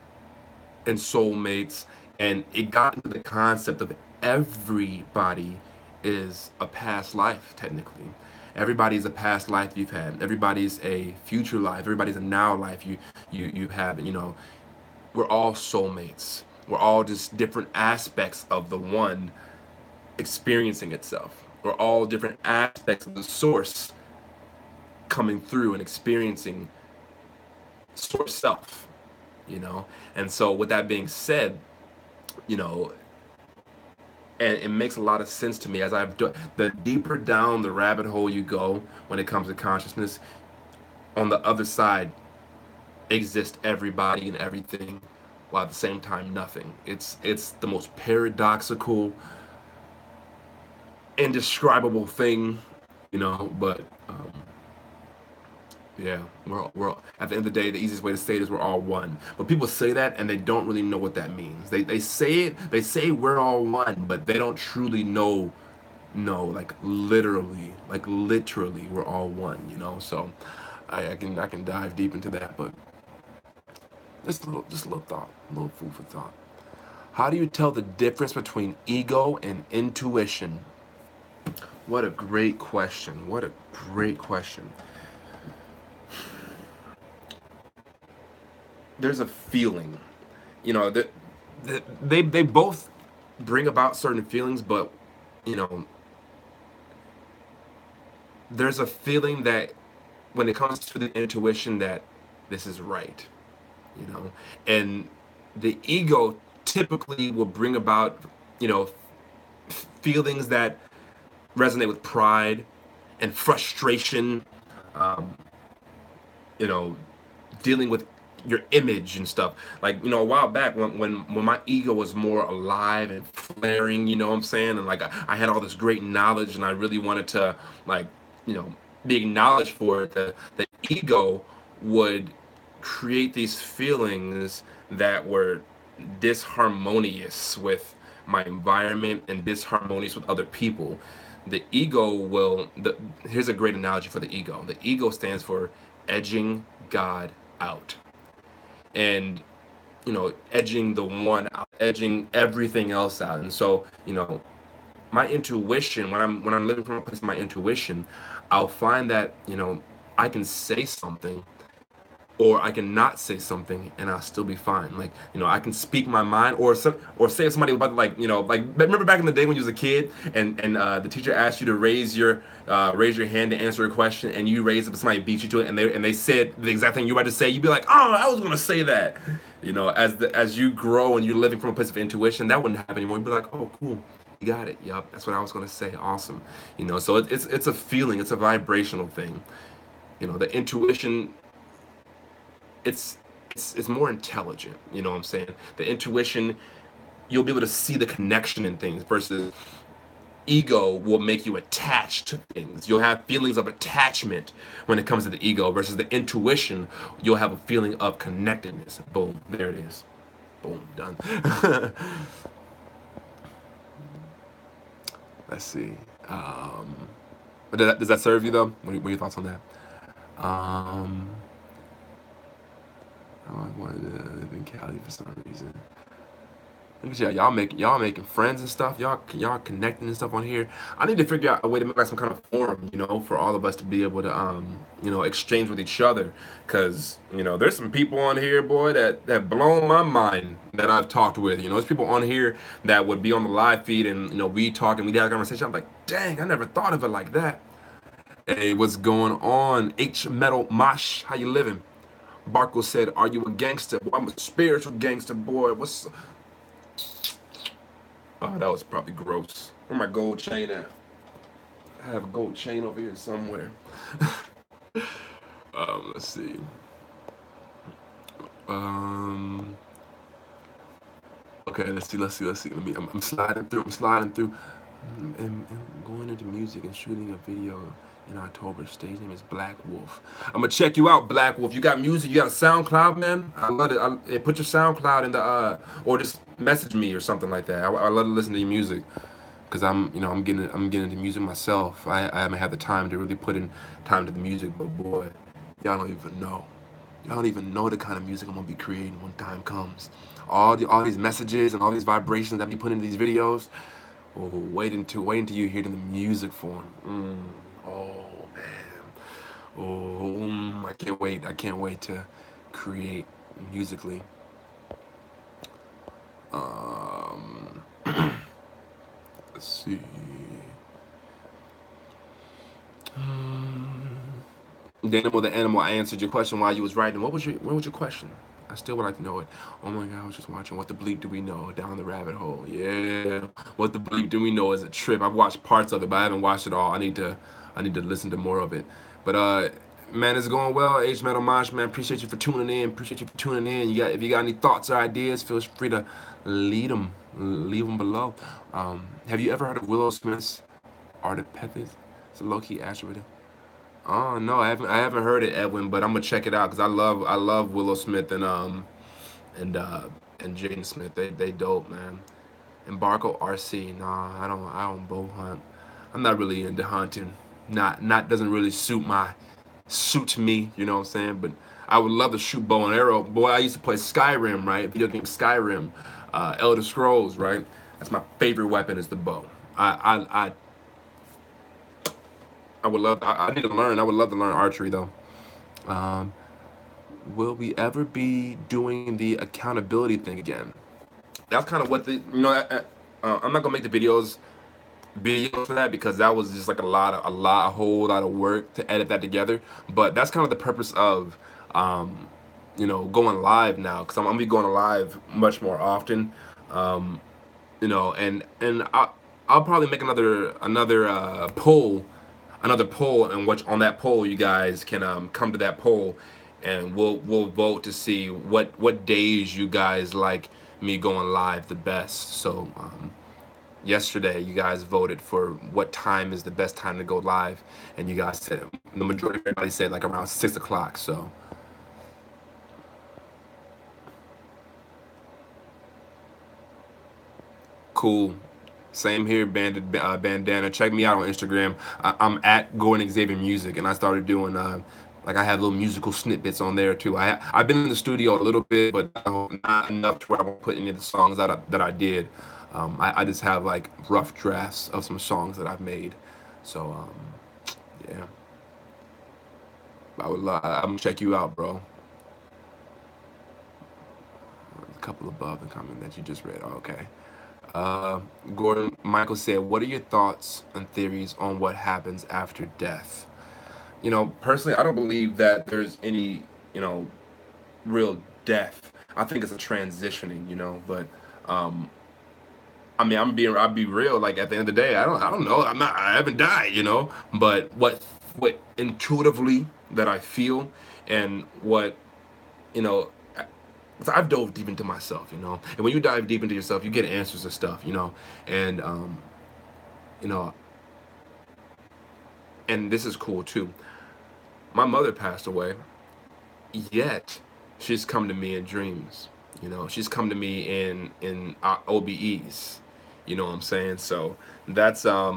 and soulmates, and it got into the concept of everybody is a past life technically. Everybody's a past life you've had. Everybody's a future life. Everybody's a now life you have. And we're all soulmates. We're all just different aspects of the one experiencing itself. We're all different aspects of the source coming through and experiencing source self. And so with that being said, you know and it makes a lot of sense to me as I've done. The deeper down the rabbit hole you go when it comes to consciousness, on the other side exists everybody and everything, while at the same time nothing. It's the most paradoxical, indescribable thing, but yeah, we're at the end of the day, the easiest way to say it is we're all one. But people say that and they don't really know what that means. They say we're all one, but they don't truly know. No, like literally, we're all one. So I can dive deep into that, but just a little thought, a little food for thought. How do you tell the difference between ego and intuition? What a great question. What a great question. There's a feeling, that they both bring about certain feelings, but you know, there's a feeling that when it comes to the intuition that this is right, and the ego typically will bring about, feelings that resonate with pride and frustration, um, you know, dealing with your image and stuff. Like, a while back when my ego was more alive and flaring, what I'm saying? And like I had all this great knowledge and I really wanted to like, be acknowledged for it. The ego would create these feelings that were disharmonious with my environment and disharmonious with other people. The ego here's a great analogy for the ego. The ego stands for edging God out. And edging the one out, edging everything else out. And so my intuition, when I'm living from a place of my intuition, I'll find that I can say something or I can not say something and I'll still be fine. Like, I can speak my mind or say to somebody about like remember back in the day when you was a kid and the teacher asked you to raise your hand to answer a question and you raised it, but somebody beat you to it and they said the exact thing you were about to say. You'd be like, oh, I was gonna say that. As you grow and you're living from a place of intuition, that wouldn't happen anymore. You'd be like, oh, cool. You got it. Yup, that's what I was gonna say. Awesome. So it's a feeling, it's a vibrational thing. The intuition, it's more intelligent. You know what I'm saying? The intuition, you'll be able to see the connection in things versus ego will make you attached to things. You'll have feelings of attachment when it comes to the ego versus the intuition. You'll have a feeling of connectedness. Boom, there it is. Boom, done. Let's see. But does that serve you though? What are your thoughts on that? I wanted to live in Cali for some reason. Look at y'all making friends and stuff. Y'all connecting and stuff on here. I need to figure out a way to make like some kind of forum, for all of us to be able to exchange with each other. Cause there's some people on here, boy, that blown my mind that I've talked with. There's people on here that would be on the live feed and we talk and we have a conversation. I'm like, dang, I never thought of it like that. Hey, what's going on? H Metal Mosh, how you living? Barco said, "Are you a gangster?" Boy, I'm a spiritual gangster, boy. What's? Oh, that was probably gross. Where my gold chain at? I have a gold chain over here somewhere. Let's see. Um, okay, let's see. I'm sliding through. I'm going into music and shooting a video in October. Stage name is Black Wolf. I'm gonna check you out, Black Wolf. You got music? You got a SoundCloud, man? I love it. Put your SoundCloud in the or just message me or something like that. I love to listen to your music because I'm getting into music myself. I haven't had the time to really put in time to the music, but boy, y'all don't even know. Y'all don't even know the kind of music I'm gonna be creating when time comes. All these messages and all these vibrations that I be putting in these videos. Oh, wait until you hear it in the music form. Oh man. Oh, I can't wait. I can't wait to create musically. Let's see. Danimal the Animal, I answered your question while you was writing. What was your question? I still would like to know it. Oh my God, I was just watching What the Bleep Do We Know? Down the Rabbit Hole. Yeah. What the Bleep Do We Know is a trip. I've watched parts of it, but I haven't watched it all. I need to listen to more of it. But man, it's going well. H Metal Mosh, man. Appreciate you for tuning in. If you got any thoughts or ideas, feel free to leave them below. Have you ever heard of Willow Smith's Artipethes? It's a low-key asteroid. Oh no, I haven't heard it, Edwin, but I'm gonna check it out because I love Willow Smith and Jaden Smith. They dope, man. And Barco RC. Nah, I don't bow hunt. I'm not really into hunting. Not doesn't really suit me. You know what I'm saying? But I would love to shoot bow and arrow. Boy, I used to play Skyrim, right? Video game Skyrim, Elder Scrolls, right? That's my favorite weapon is the bow. I would love. I need to learn. I would love to learn archery though. Um, will we ever be doing the accountability thing again? That's kind of what I'm not gonna make the videos for that because that was just like a whole lot of work to edit that together. But that's kind of the purpose of going live now because I'm gonna be going live much more often. And I'll probably make another poll and which on that poll you guys can come to that poll and we'll vote to see what days you guys like me going live the best. So yesterday you guys voted for what time is the best time to go live, and you guys said the majority of everybody said like around 6 o'clock. So cool. Same here, Bandana. Check me out on Instagram. I'm at Gordon Xavier Music, and I started doing like I have little musical snippets on there too. I've been in the studio a little bit, but not enough to where I won't put any of the songs that I did. I just have like rough drafts of some songs that I've made. So yeah, I'm gonna check you out, bro. A couple above the comment that you just read. Oh, okay. Gordon Michael said, "What are your thoughts and theories on what happens after death?" Personally, I don't believe that there's any, real death. I think it's a transitioning, but I mean, I'll be real. Like at the end of the day, I don't know. I haven't died, But what intuitively that I feel, and what, you know, so I've dove deep into myself, And when you dive deep into yourself, you get answers to stuff, And you know, and this is cool too. My mother passed away, yet she's come to me in dreams. She's come to me in OBEs. You know what I'm saying? So that's I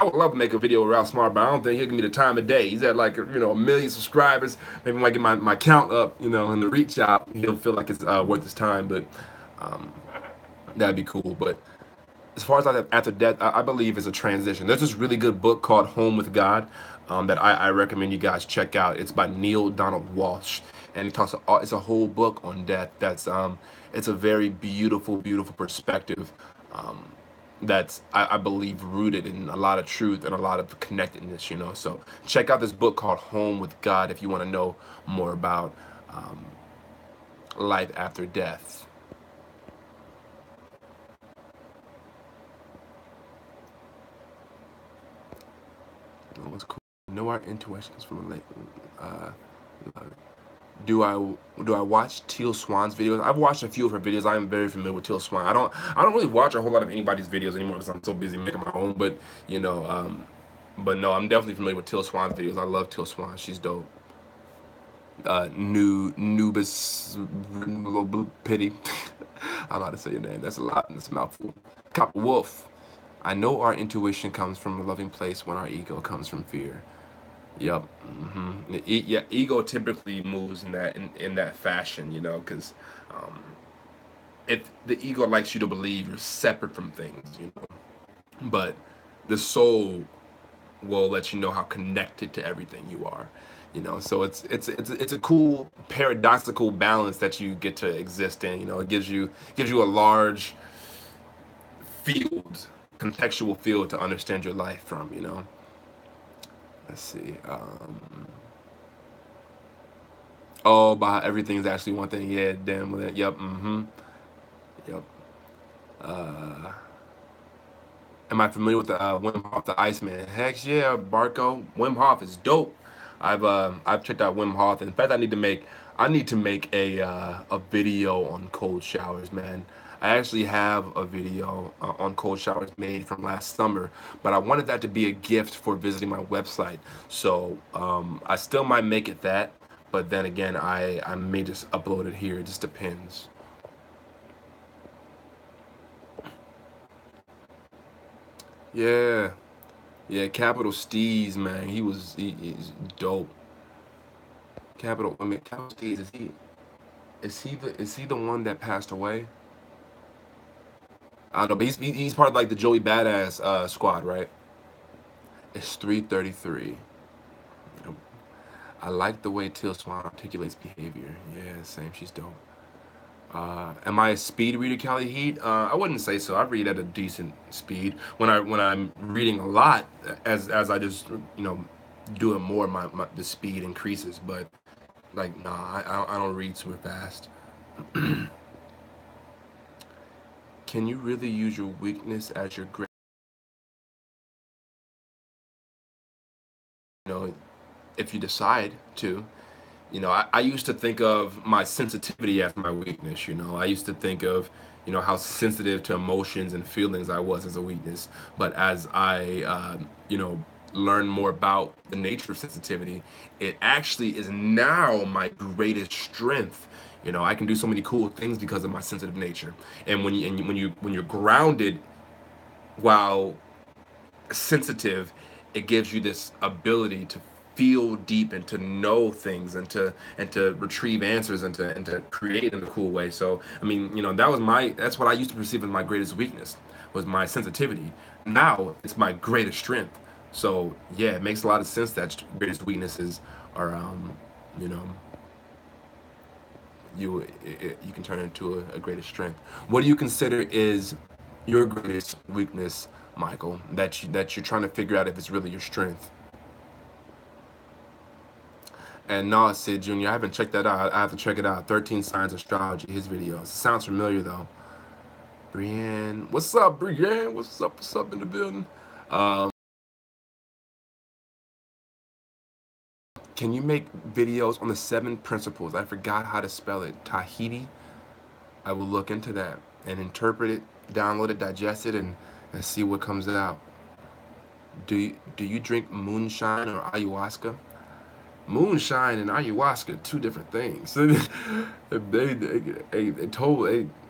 would love to make a video with Ralph Smart, but I don't think he'll give me the time of day. He's at like a million subscribers. Maybe when I get my count up, and the reach out, he'll feel like it's worth his time. But that'd be cool. But as far as after death, I believe is a transition. There's this really good book called Home with God that I recommend you guys check out. It's by Neil Donald Walsh, and it's a whole book on death. That's it's a very beautiful perspective. That's I believe rooted in a lot of truth and a lot of connectedness. So check out this book called Home with God if you want to know more about life after death. That was cool. Know our intuitions from a late. Uh, do I do I watch Teal Swan's videos? I've watched a few of her videos. I am very familiar with Teal Swan. I don't really watch a whole lot of anybody's videos anymore because I'm so busy making my own. But you know, but no, I'm definitely familiar with Teal Swan's videos. I love Teal Swan. She's dope. New Nubis Pity. I don't know how to say your name. That's a lot. That's a mouthful. Copper Wolf. I know our intuition comes from a loving place when our ego comes from fear. Yep. Yeah. Ego typically moves in that fashion, you know, because if the ego likes you to believe you're separate from things, you know, but the soul will let you know how connected to everything you are, you know. So it's a cool paradoxical balance that you get to exist in. You know, it gives you a large field, contextual field to understand your life from. You know. Let's see. Oh, but everything is actually one thing. Yeah, damn. Yep. Yep. Uh, am I familiar with the Wim Hof, the Iceman? Heck yeah, Barco. Wim Hof is dope. I've checked out Wim Hof. In fact, I need to make a video on cold showers, man. I actually have a video on cold showers made from last summer, but I wanted that to be a gift for visiting my website. So I still might make it that, but then again, I may just upload it here. It just depends. Yeah, yeah. Capital Steez, man. He's dope. Capital. I mean, Capital Steez. Is he the one that passed away? I don't know, but he's part of like the Joey Badass squad, right? It's 3:33. I like the way Teal Swan articulates behavior. Yeah, same. She's dope. Am I a speed reader, Cali Heat? I wouldn't say so. I read at a decent speed. When I'm reading a lot, as I just do it more, the speed increases. But like, nah, I don't read super fast. Can you really use your weakness as your great? You know, if you decide to. I used to think of my sensitivity as my weakness. I used to think of, how sensitive to emotions and feelings I was as a weakness. But as I, learn more about the nature of sensitivity, it actually is now my greatest strength. I can do so many cool things because of my sensitive nature. And when you're grounded while sensitive, it gives you this ability to feel deep and to know things and to retrieve answers and to create in a cool way. So I mean, that's what I used to perceive as my greatest weakness, was my sensitivity. Now it's my greatest strength. So yeah, it makes a lot of sense that greatest weaknesses are you know you can turn into a greatest strength. What do you consider is your greatest weakness, Michael? That you're trying to figure out if it's really your strength. And Nas said, Junior, I haven't checked that out. I have to check it out. 13 Signs of Astrology, his videos. It sounds familiar though. Brienne, what's up, Brienne? What's up? What's up in the building? Can you make videos on the 7 principles? I forgot how to spell it. Tahiti. I will look into that and interpret it, download it, digest it, and see what comes out. Do you drink moonshine or ayahuasca? Moonshine and ayahuasca, two different things.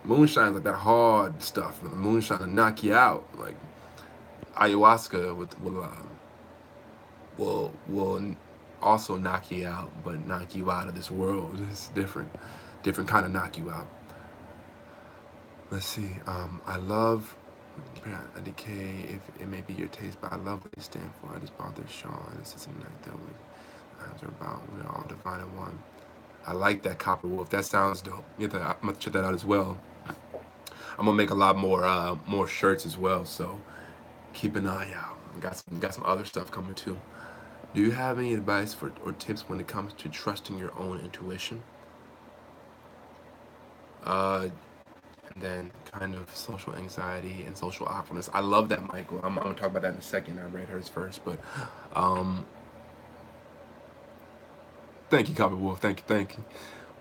Moonshine's like that hard stuff. Moonshine will knock you out. Like ayahuasca will also knock you out, but knock you out of this world. It's different kind of knock you out. Let's see. I love a decay. If it may be your taste, but I love what they stand for. I just bought this Sean. This is something like that. Are about we're all divine in one. I like that Copper Wolf. That sounds dope. I'm gonna check that out as well. I'm gonna make a lot more shirts as well. So keep an eye out. Got some other stuff coming too. Do you have any advice or tips when it comes to trusting your own intuition? And then kind of social anxiety and social awkwardness. I love that, Michael. I'm gonna talk about that in a second. I read hers first, but um, thank you, Copy Wolf. Thank you.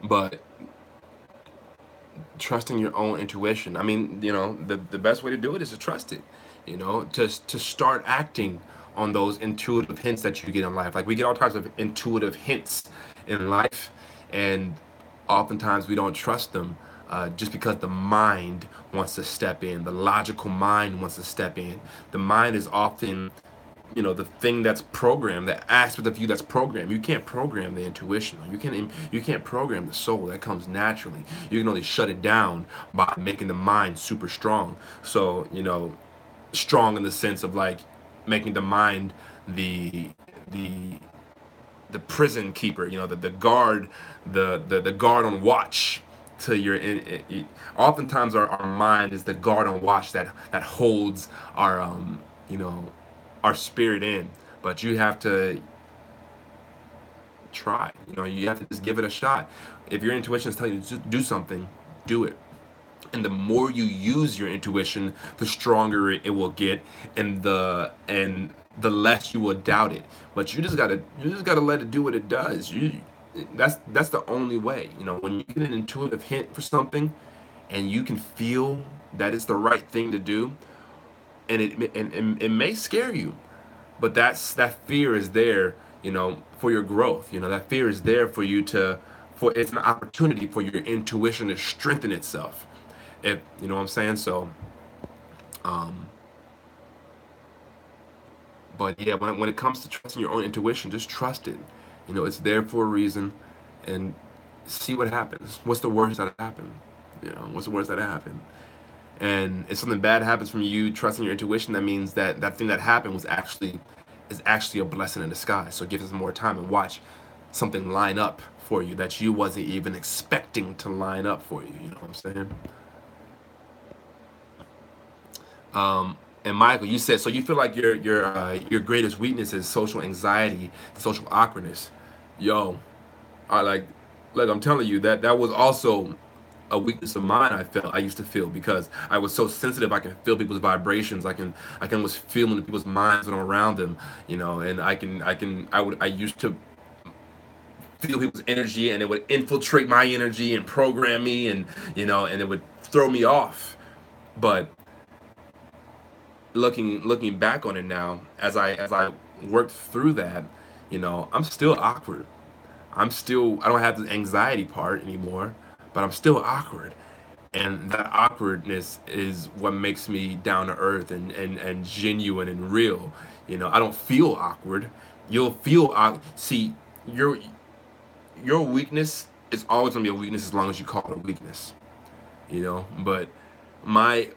But trusting your own intuition. I mean, the best way to do it is to trust it. To start acting on those intuitive hints that you get in life. Like we get all types of intuitive hints in life, and oftentimes we don't trust them just because the mind wants to step in. The logical mind wants to step in. The mind is often the thing that's programmed, the aspect of you that's programmed. You can't program the intuition. You can't program the soul. That comes naturally. You can only shut it down by making the mind super strong. So strong in the sense of like making the mind the the prison keeper, the guard, the guard on watch to oftentimes our mind is the guard on watch that holds our you know our spirit in. But you have to try. You have to just give it a shot. If your intuition is telling you to do something, do it. And the more you use your intuition, the stronger it will get, and the less you will doubt it. But you just gotta let it do what it does. That's the only way. When you get an intuitive hint for something, and you can feel that it's the right thing to do, and it may scare you, but that fear is there, for your growth. That fear is there for you for it's an opportunity for your intuition to strengthen itself. If you know what I'm saying. So, um, but yeah, when it comes to trusting your own intuition, just trust it. It's there for a reason, and see what happens. What's the worst that happen? What's the worst that happen? And if something bad happens from you trusting your intuition, that means that thing that happened is actually a blessing in disguise. So give us more time and watch something line up for you that you wasn't even expecting to line up for you. You know what I'm saying? And Michael, you said so. You feel like your greatest weakness is social anxiety, social awkwardness. Yo, I like I'm telling you that was also a weakness of mine. I used to feel because I was so sensitive. I can feel people's vibrations. I can almost feel into people's minds when I'm around them. And I used to feel people's energy, and it would infiltrate my energy and program me, and it would throw me off. But looking back on it now, as I worked through that, I'm still awkward. I don't have the anxiety part anymore, but I'm still awkward. And that awkwardness is what makes me down to earth and genuine and real. I don't feel awkward. You'll feel see, your your weakness is always gonna be a weakness as long as you call it a weakness. But my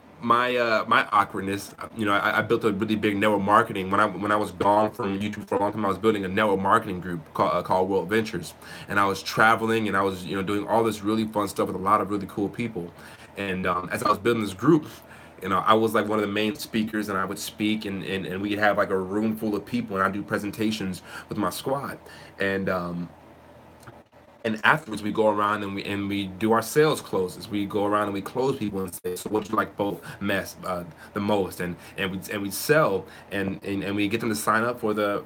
awkwardness, I built a really big network marketing when I was gone from YouTube for a long time. I was building a network marketing group called World Ventures, and I was traveling, and I was doing all this really fun stuff with a lot of really cool people. And as I was building this group, I was like one of the main speakers, and I would speak, and we'd have like a room full of people, and I do presentations with my squad. And and afterwards we go around and we do our sales closes. We go around and we close people and say, so what do you like both the most, and we sell, and we get them to sign up for the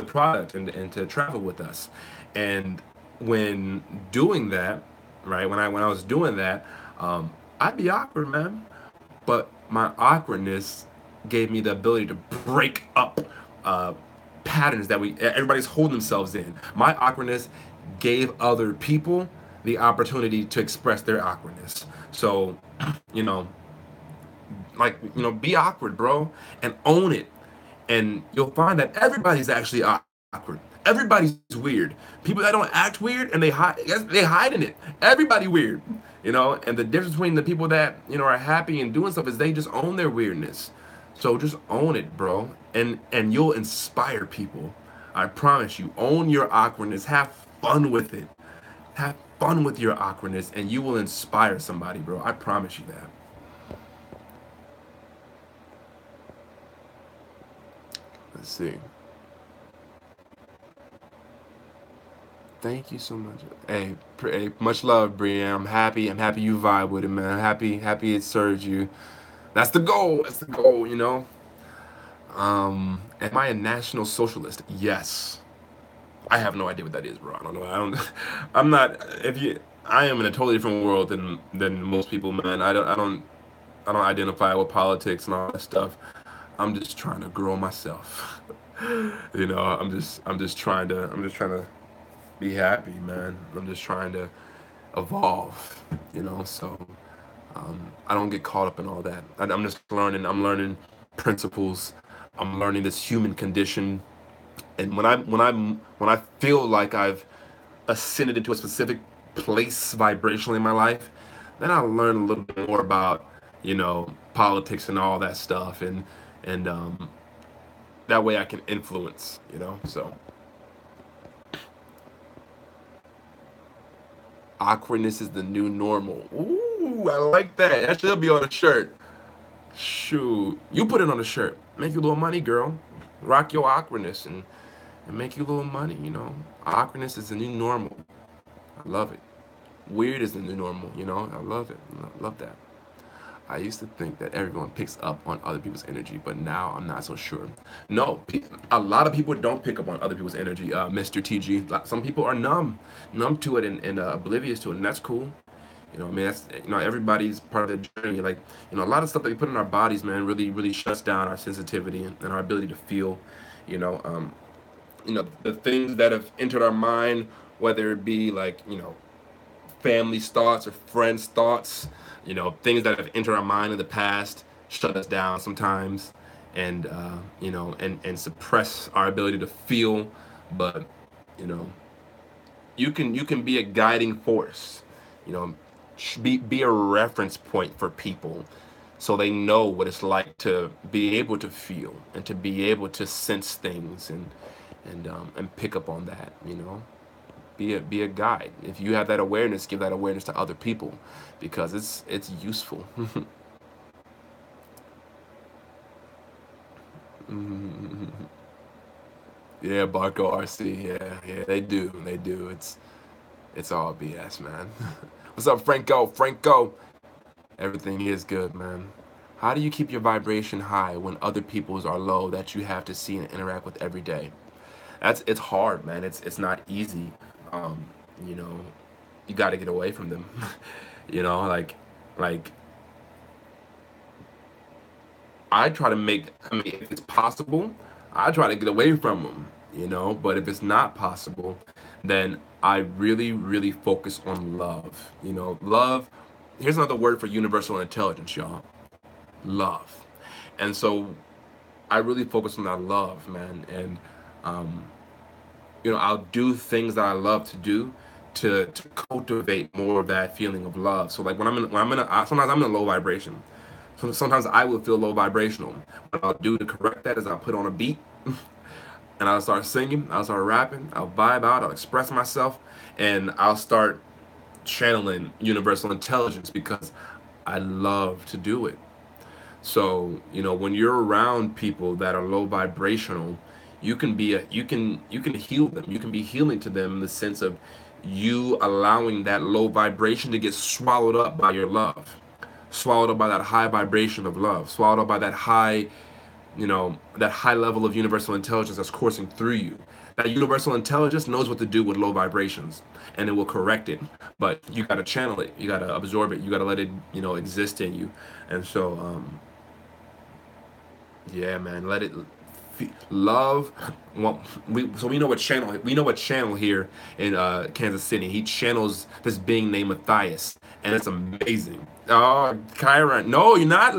product, and to travel with us. And when doing that, right, when I was doing that, I'd be awkward, man. But my awkwardness gave me the ability to break up uh, patterns that everybody's holding themselves in. My awkwardness gave other people the opportunity to express their awkwardness. So, you know, be awkward, bro, and own it. And you'll find that everybody's actually awkward. Everybody's weird. People that don't act weird and they hide in it. Everybody weird. And the difference between the people that are happy and doing stuff is they just own their weirdness. So just own it, bro, and you'll inspire people. I promise you. Own your awkwardness. Have fun with it. Have fun with your awkwardness, and you will inspire somebody, bro. I promise you that. Let's see. Thank you so much. Hey, much love, Brienne. I'm happy. I'm happy you vibe with it, man. I'm happy it serves you. That's the goal. That's the goal, you know. Am I a national socialist? Yes. I have no idea what that is, bro. I don't know. I don't. I'm not. If you, I am in a totally different world than most people, man. I don't identify with politics and all that stuff. I'm just trying to grow myself. You know, I'm just trying to be happy, man. I'm just trying to evolve, you know. So I don't get caught up in all that. I'm just learning. I'm learning principles. I'm learning this human condition. And when I feel like I've ascended into a specific place vibrationally in my life, then I'll learn a little bit more about, politics and all that stuff, and that way I can influence, So awkwardness is the new normal. Ooh, I like that. That should be on a shirt. Shoot, you put it on a shirt. Make you a little money, girl. Rock your awkwardness and make you a little money. Awkwardness is the new normal. I love it. Weird is the new normal. I love it. I love that. I used to think that everyone picks up on other people's energy, but now I'm not so sure. No, a lot of people don't pick up on other people's energy, Mr. TG. Some people are numb to it and oblivious to it, and that's cool. I mean, that's everybody's part of the journey. Like, a lot of stuff that we put in our bodies, man, really, really shuts down our sensitivity and our ability to feel. You know, um, the things that have entered our mind, whether it be like family's thoughts or friends' thoughts, things that have entered our mind in the past, shut us down sometimes, and and suppress our ability to feel. But you know, you can be a guiding force. You know, be a reference point for people, so they know what it's like to be able to feel and to be able to sense things and pick up on that. Be a guide. If you have that awareness, give that awareness to other people because it's useful. Yeah, Barco RC. Yeah, they do. It's all BS, man. What's up, Franco? Franco. Everything is good, man. How do you keep your vibration high when other people's are low that you have to see and interact with every day? It's hard, man. It's not easy. Um, you know, you got to get away from them. Like I try to make. I mean, if it's possible, I try to get away from them. But if it's not possible, then I really, really focus on love. Love. Here's another word for universal intelligence, y'all. Love. And so I really focus on that love, man. And um, I'll do things that I love to do to cultivate more of that feeling of love. So like sometimes I'm in a low vibration. So sometimes I will feel low vibrational. What I'll do to correct that is I'll put on a beat and I'll start singing, I'll start rapping, I'll vibe out, I'll express myself, and I'll start channeling universal intelligence because I love to do it. So, when you're around people that are low vibrational, you can heal them. You can be healing to them in the sense of you allowing that low vibration to get swallowed up by your love. Swallowed up by that high vibration of love, swallowed up by that high level of universal intelligence that's coursing through you. That universal intelligence knows what to do with low vibrations and it will correct it. But you got to channel it, you got to absorb it, you got to let it, exist in you. And so, yeah, man, let it love. Well, we know what channel here in Kansas City. He channels this being named Matthias, and it's amazing. Oh, Chiron. No, you're not.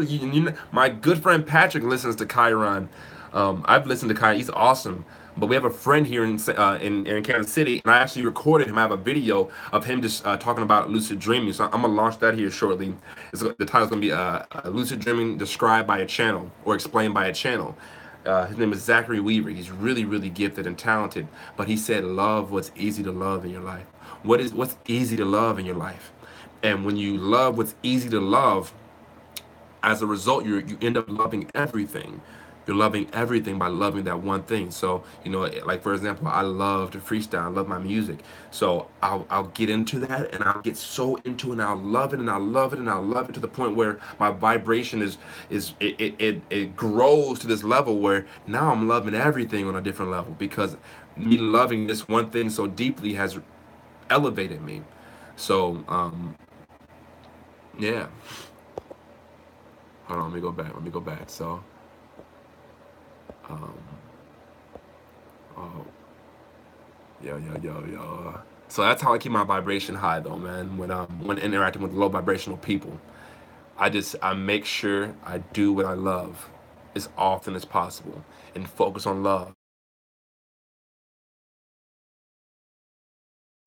My good friend Patrick listens to Chiron. I've listened to Chiron. He's awesome. But we have a friend here in Kansas City, and I actually recorded him. I have a video of him just talking about lucid dreaming. So I'm gonna launch that here shortly. The title's gonna be "Lucid Dreaming Described by a Channel" or "Explained by a Channel." His name is Zachary Weaver. He's really, really gifted and talented. But he said, "Love what's easy to love in your life." What's easy to love in your life? And when you love what's easy to love, as a result, you end up loving everything. You're loving everything by loving that one thing. So, like for example, I love to freestyle. I love my music. So I'll get into that and I'll get so into it and I'll love it and I'll love it and I'll love it to the point where my vibration it grows to this level where now I'm loving everything on a different level because me loving this one thing so deeply has elevated me. So, yeah. Hold on, let me go back. Let me go back. So, um, oh, yo. So that's how I keep my vibration high, though, man. When interacting with low vibrational people, I make sure I do what I love as often as possible and focus on love.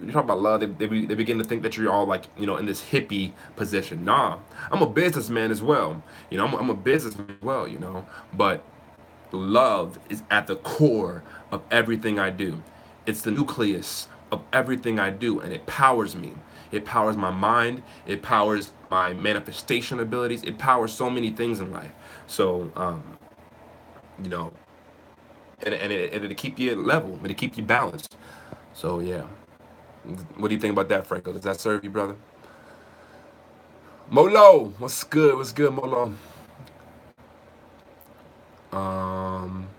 You talk about love, they begin to think that you're all like, in this hippie position. Nah, I'm a businessman as well. I'm a businessman as well, but love is at the core of everything I do. It's the nucleus of everything I do, and it powers me. It powers my mind. It powers my manifestation abilities. It powers so many things in life. So, you know, it'll keep you level. It'll keep you balanced. So, yeah. What do you think about that, Franco? Does that serve you, brother? Molo, what's good? What's good, Molo? Um,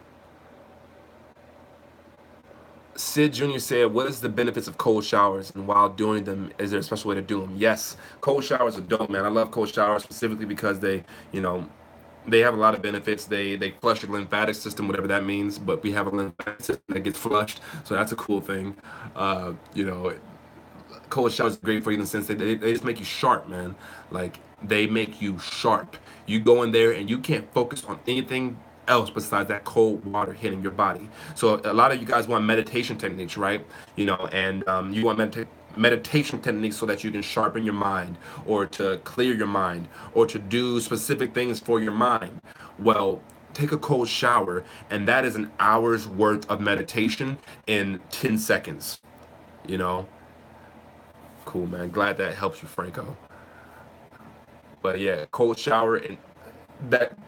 Sid Jr. said, "What is the benefits of cold showers? And while doing them, is there a special way to do them?" Yes, cold showers are dope, man. I love cold showers specifically because you know, they have a lot of benefits. They flush your lymphatic system, whatever that means. But we have a lymphatic system that gets flushed, so that's a cool thing. Uh, you know, cold showers are great for you in the sense that they just make you sharp, man. Like they make you sharp. You go in there and you can't focus on anything else besides that cold water hitting your body. So a lot of you guys want meditation techniques, right? And you want meditation techniques so that you can sharpen your mind or to clear your mind or to do specific things for your mind. Well, take a cold shower and that is an hour's worth of meditation in 10 seconds, you know Cool, man. Glad that helps you, Franco. But yeah, cold shower and that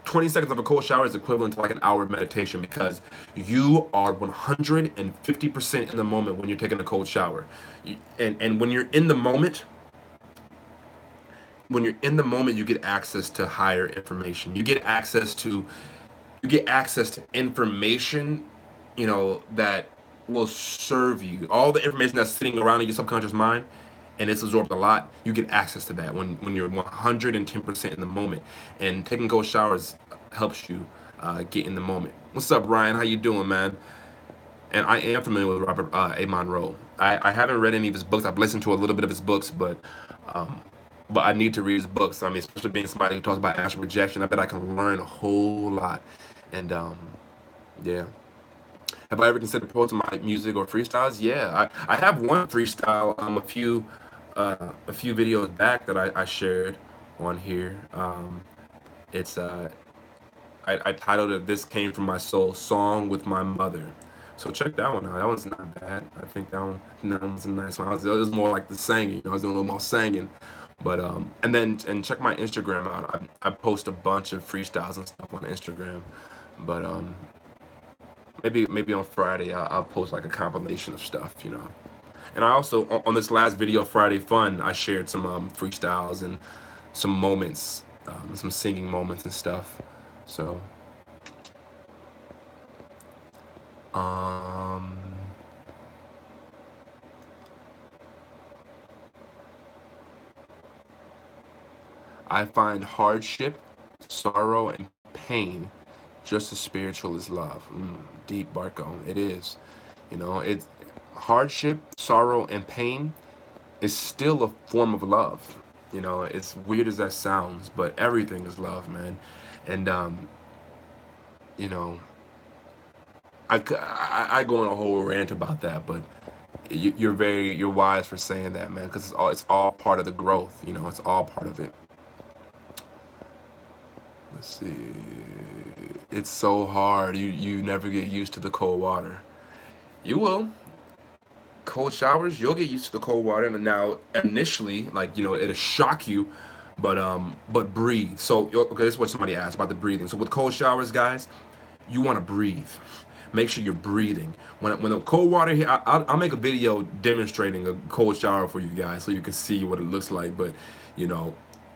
20 seconds of a cold shower is equivalent to like an hour of meditation because you are 150% in the moment when you're taking a cold shower. And when you're in the moment, you get access to higher information. You get access to information, that will serve you. All the information that's sitting around in your subconscious mind, and it's absorbed a lot. You get access to that when you're 110% in the moment. And taking cold showers helps you get in the moment. What's up, Ryan? How you doing, man? And I am familiar with Robert A. Monroe. I haven't read any of his books. I've listened to a little bit of his books, um, but I need to read his books. I mean, especially being somebody who talks about astral projection, I bet I can learn a whole lot. And yeah. Have I ever considered posting my music or freestyles? Yeah, I have one freestyle a few videos back that I shared on here. It's I titled it "This Came from My Soul: Song with My Mother." So check that one out. That one's not bad. I think that one's a nice one. It was more like the singing. I was doing a little more singing. But and check my Instagram out. I post a bunch of freestyles and stuff on Instagram. But maybe on Friday I'll post like a compilation of stuff. And I also on this last video, Friday Fun, I shared some freestyles and some moments, some singing moments and stuff. So um, I find hardship, sorrow, and pain just as spiritual as love. Deep, Barco. It is. It's hardship, sorrow, and pain is still a form of love. It's weird as that sounds, but everything is love, man. And you know, I go on a whole rant about that, but you're wise for saying that, man, because it's all part of the growth. It's all part of it. Let's see. It's so hard. You never get used to the cold water. You will. Cold showers, you'll get used to the cold water. And now, initially, like, it'll shock you. But breathe. So okay, this is what somebody asked about the breathing. So with cold showers, guys, you want to breathe. Make sure you're breathing. When the cold water hit, I'll make a video demonstrating a cold shower for you guys so you can see what it looks like. But you know,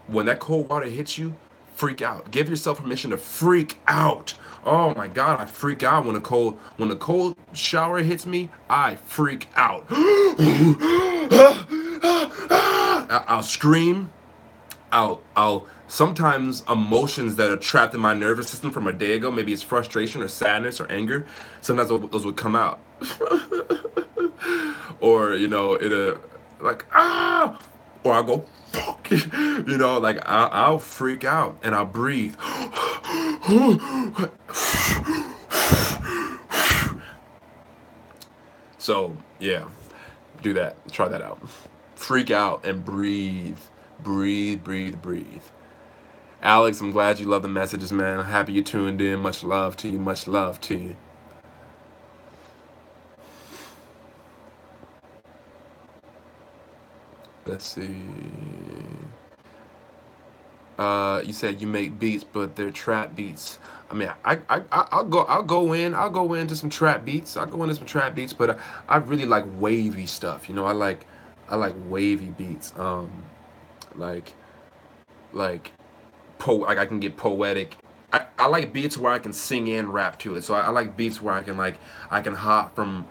when that cold water hits you, freak out. Give yourself permission to freak out. Oh my God, I freak out when the cold shower hits me. I freak out. I'll scream. I'll sometimes emotions that are trapped in my nervous system from a day ago, maybe it's frustration or sadness or anger, sometimes those would come out. Or you know, like or I'll go fuck. You know, like I'll freak out and I'll breathe. So yeah, do that. Try that out. Freak out and breathe. Breathe, breathe, breathe. Alex, I'm glad you love the messages, man. I'm happy you tuned in. Much love to you. Much love to you. Let's see. You said you make beats, but they're trap beats. I mean, I'll go into some trap beats. I'll go into some trap beats, but I really like wavy stuff. You know, I like wavy beats. Like like like I can get poetic. I like beats where I can sing and rap to it. So I like beats where I can hop from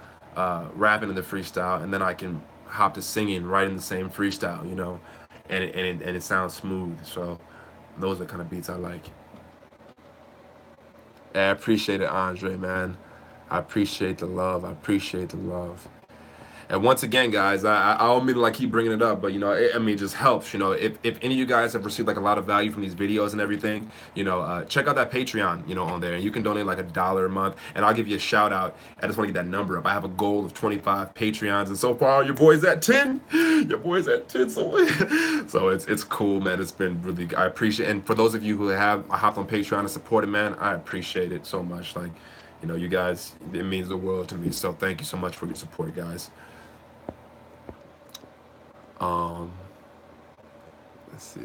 rapping to the freestyle, and then I can hop to singing right in the same freestyle, you know, and it sounds smooth. So those are the kind of beats I like. Yeah, I appreciate it, Andre, man. I appreciate the love. I appreciate the love. And once again, guys, I don't mean to like keep bringing it up, but you know, I mean, it just helps. You know, if any of you guys have received like a lot of value from these videos and everything, you know, check out that Patreon, you know, on there, and you can donate like $1 a month, and I'll give you a shout out. I just want to get that number up. I have a goal of 25 Patreons, and so far, your boy's at 10. Your boy's at 10. So it's cool, man. It's been really. I appreciate, and for those of you who have hopped on Patreon and supported, man, I appreciate it so much. Like, you know, you guys, it means the world to me. So thank you so much for your support, guys. Let's see.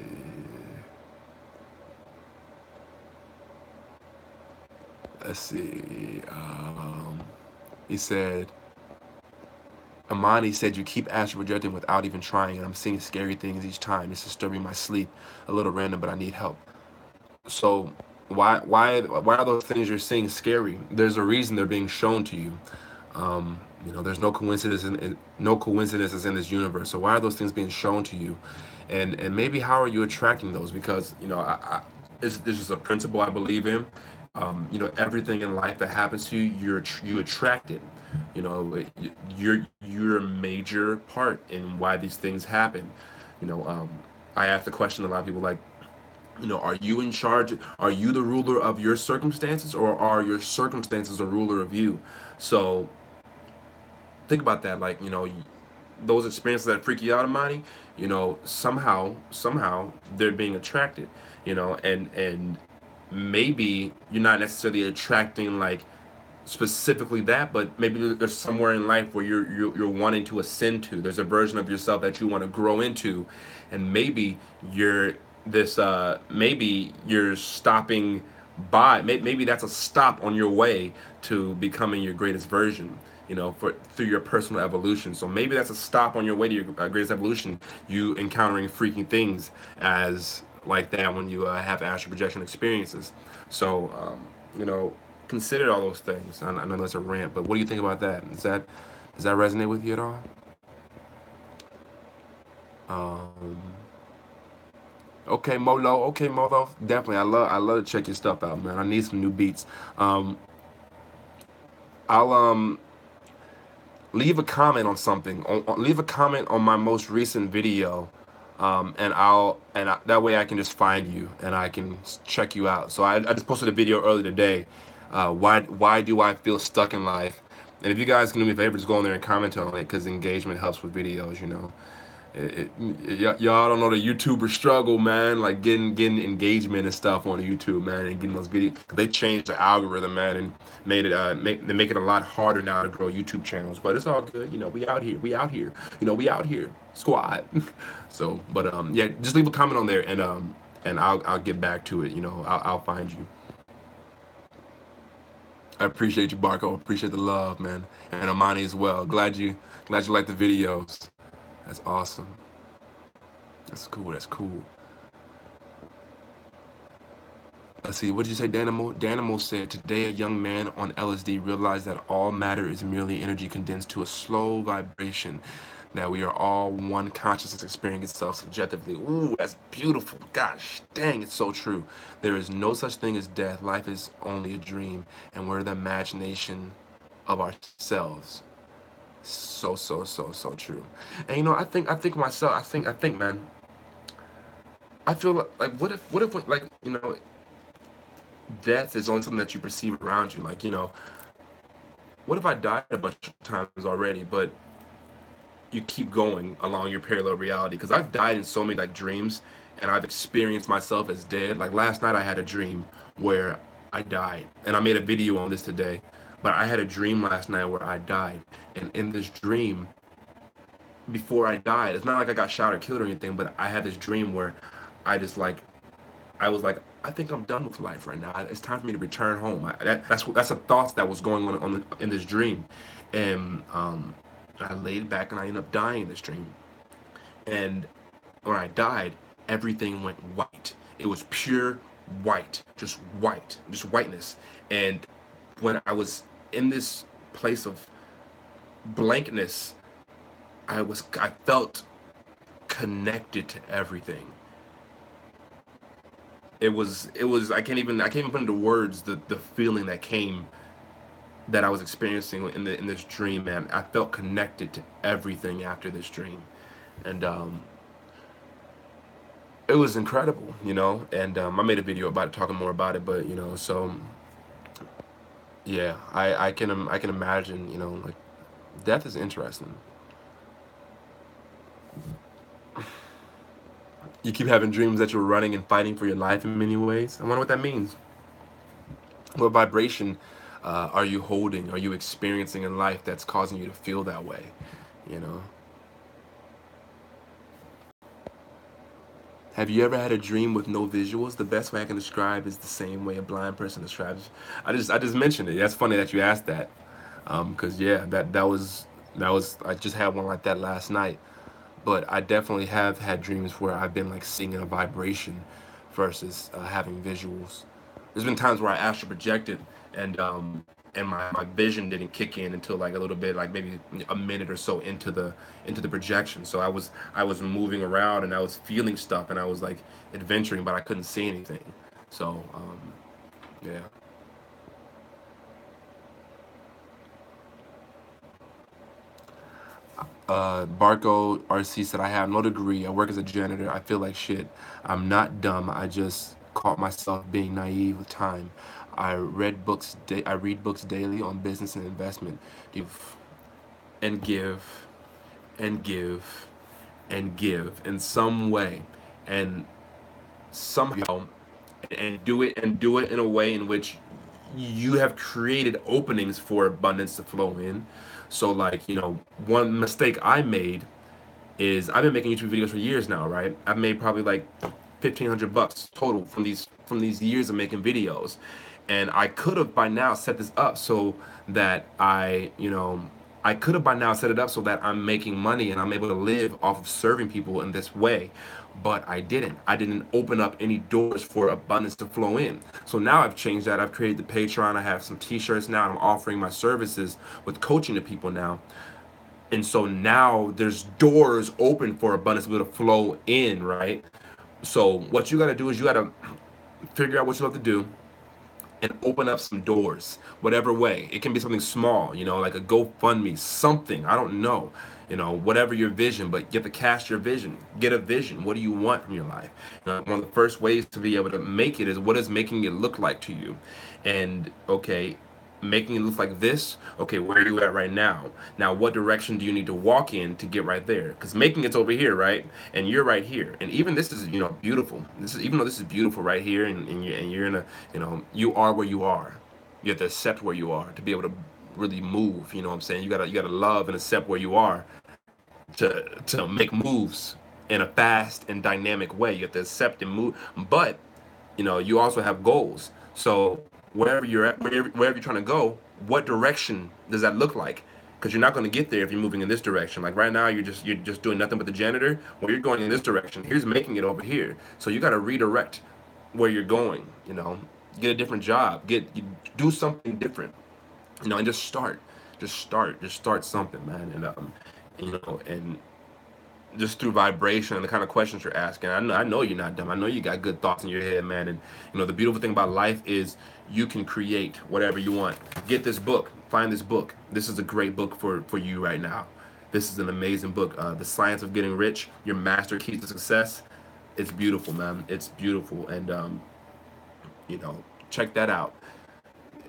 Let's see. He said, Amani said you keep astral projecting without even trying, and I'm seeing scary things each time. It's disturbing my sleep. A little random, but I need help. So why are those things you're seeing scary? There's a reason they're being shown to you. You know, there's no coincidences in this universe. So why are those things being shown to you? And maybe how are you attracting those? Because you know, this is a principle I believe in. You know, everything in life that happens to you, you attract it. You know, you're a major part in why these things happen. You know, I ask the question, a lot of people like, you know, are you in charge? Are you the ruler of your circumstances, or are your circumstances the ruler of you? So think about that. Like, you know, those experiences that freak you out, Amani, you know, somehow they're being attracted, you know, and maybe you're not necessarily attracting like specifically that, but maybe there's somewhere in life where you're wanting to ascend to. There's a version of yourself that you want to grow into, and maybe maybe you're stopping by. Maybe that's a stop on your way to becoming your greatest version. You know, through your personal evolution. So maybe that's a stop on your way to your greatest evolution. You encountering freaking things as like that when you have astral projection experiences. So you know, consider all those things. I know that's a rant, but what do you think about that? Does that resonate with you at all? Okay, Molo. Okay, Molo. Definitely, I love to check your stuff out, man. I need some new beats. I'll leave a comment on something. Leave a comment on my most recent video, that way I can just find you and I can check you out. So I just posted a video earlier today. Why do I feel stuck in life? And if you guys can do me a favor, just go in there and comment on it, because engagement helps with videos, you know. Y'all don't know the YouTuber struggle, man. Like getting engagement and stuff on YouTube, man, and getting those videos. They changed the algorithm, man, and made it they make it a lot harder now to grow YouTube channels. But it's all good, you know. We out here, you know. We out here, squad. So, but yeah, just leave a comment on there, and I'll get back to it. You know, I'll find you. I appreciate you, Barco. Appreciate the love, man, and Amani as well. Glad you like the videos. That's awesome. That's cool. That's cool. Let's see. What did you say, Danimo? Danimo said, today a young man on LSD realized that all matter is merely energy condensed to a slow vibration. That we are all one consciousness experiencing itself subjectively. Ooh, that's beautiful. Gosh, dang, it's so true. There is no such thing as death. Life is only a dream, and we're the imagination of ourselves. So true. And you know, myself, man, I feel like what if like, you know, death is only something that you perceive around you. Like, you know, what if I died a bunch of times already, but you keep going along your parallel reality? Because I've died in so many like dreams, and I've experienced myself as dead. Like last night, I had a dream where I died, and I made a video on this today. But I had a dream last night where I died, and in this dream, before I died, it's not like I got shot or killed or anything, but I had this dream where I just like, I was like, I think I'm done with life right now. It's time for me to return home. That's a thought that was going on in this dream, and I laid back and I ended up dying in this dream. And when I died, everything went white. It was pure white, just whiteness. And when I was in this place of blankness, I felt connected to everything. It was I can't even put into words the feeling that I was experiencing in this dream, man. I felt connected to everything after this dream, and it was incredible, you know. And I made a video about it, talking more about it, but you know, so yeah, I can imagine, you know, like death is interesting. You keep having dreams that you're running and fighting for your life in many ways. I wonder what that means. What vibration are you holding? Are you experiencing in life that's causing you to feel that way? You know. Have you ever had a dream with no visuals? The best way I can describe is the same way a blind person describes. I just mentioned it. That's funny that you asked that, because yeah, that was I just had one like that last night. But I definitely have had dreams where I've been like seeing a vibration versus having visuals. There's been times where I astral projected, and my vision didn't kick in until like a little bit, like maybe a minute or so into the projection. So I was moving around and I was feeling stuff and I was like adventuring, but I couldn't see anything. So yeah. Barco RC said, I have no degree. I work as a janitor. I feel like shit. I'm not dumb. I just caught myself being naive with time. I read books. I read books daily on business and investment. Give and give and give and give in some way, and somehow, and do it in a way in which you have created openings for abundance to flow in. So like, you know, one mistake I made is I've been making YouTube videos for years now, right? I've made probably like $1,500 total from these years of making videos. And I could have by now set this up so that I could have by now set it up so that I'm making money and I'm able to live off of serving people in this way. But I didn't. I didn't open up any doors for abundance to flow in. So now I've changed that. I've created the Patreon. I have some t-shirts now. I'm offering my services with coaching to people now. And so now there's doors open for abundance to flow in, right? So what you got to do is you got to figure out what you love to do and open up some doors, whatever way. It can be something small, you know, like a GoFundMe, something, I don't know, you know, whatever your vision, but you have to cast your vision. Get a vision. What do you want from your life? You know, one of the first ways to be able to make it is, what is making it look like to you? And okay, making it look like this. Okay, where are you at right now? Now, what direction do you need to walk in to get right there? Because making it's over here, right? And you're right here. And even this is, beautiful. This is, even though this is beautiful right here, and you're in a, you are where you are. You have to accept where you are to be able to really move. You know what I'm saying? You gotta love and accept where you are to make moves in a fast and dynamic way. You have to accept and move, but you also have goals. So wherever you're at, wherever you're trying to go, what direction does that look like? Because you're not going to get there if you're moving in this direction. Like right now, you're just doing nothing but the janitor. Well, you're going in this direction. Here's making it over here. So you got to redirect where you're going. Get a different job. Do something different. And just start something, man. And just through vibration and the kind of questions you're asking. I know you're not dumb. I know you got good thoughts in your head, man. And the beautiful thing about life is you can create whatever you want. Get this book. Find this book. This is a great book for you right now. This is an amazing book. The Science of Getting Rich, Your Master Keys to Success. It's beautiful, man. It's beautiful. And check that out.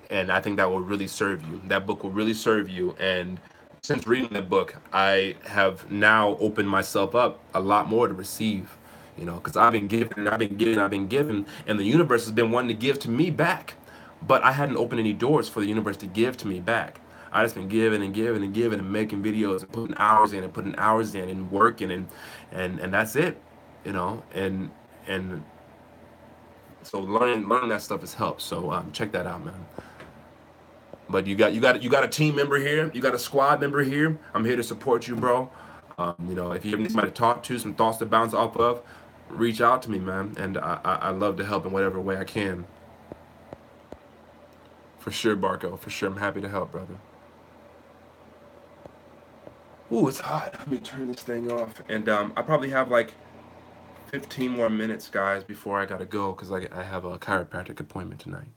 And I think that will really serve you. That book will really serve you. And since reading that book, I have now opened myself up a lot more to receive. Because I've been given and I've been given, I've been given, and the universe has been wanting to give to me back, but I hadn't opened any doors for the universe to give to me back. I just been giving and giving and giving and making videos and putting hours in and putting hours in and working and that's it, and so learning that stuff has helped. So check that out, man. But you got a team member here. You got a squad member here. I'm here to support you, bro. If you have somebody to talk to, some thoughts to bounce off of, reach out to me, man. And I love to help in whatever way I can. For sure, Barco. For sure, I'm happy to help, brother. Ooh, it's hot. Let me turn this thing off. And I probably have like 15 more minutes, guys, before I gotta go because I have a chiropractic appointment tonight.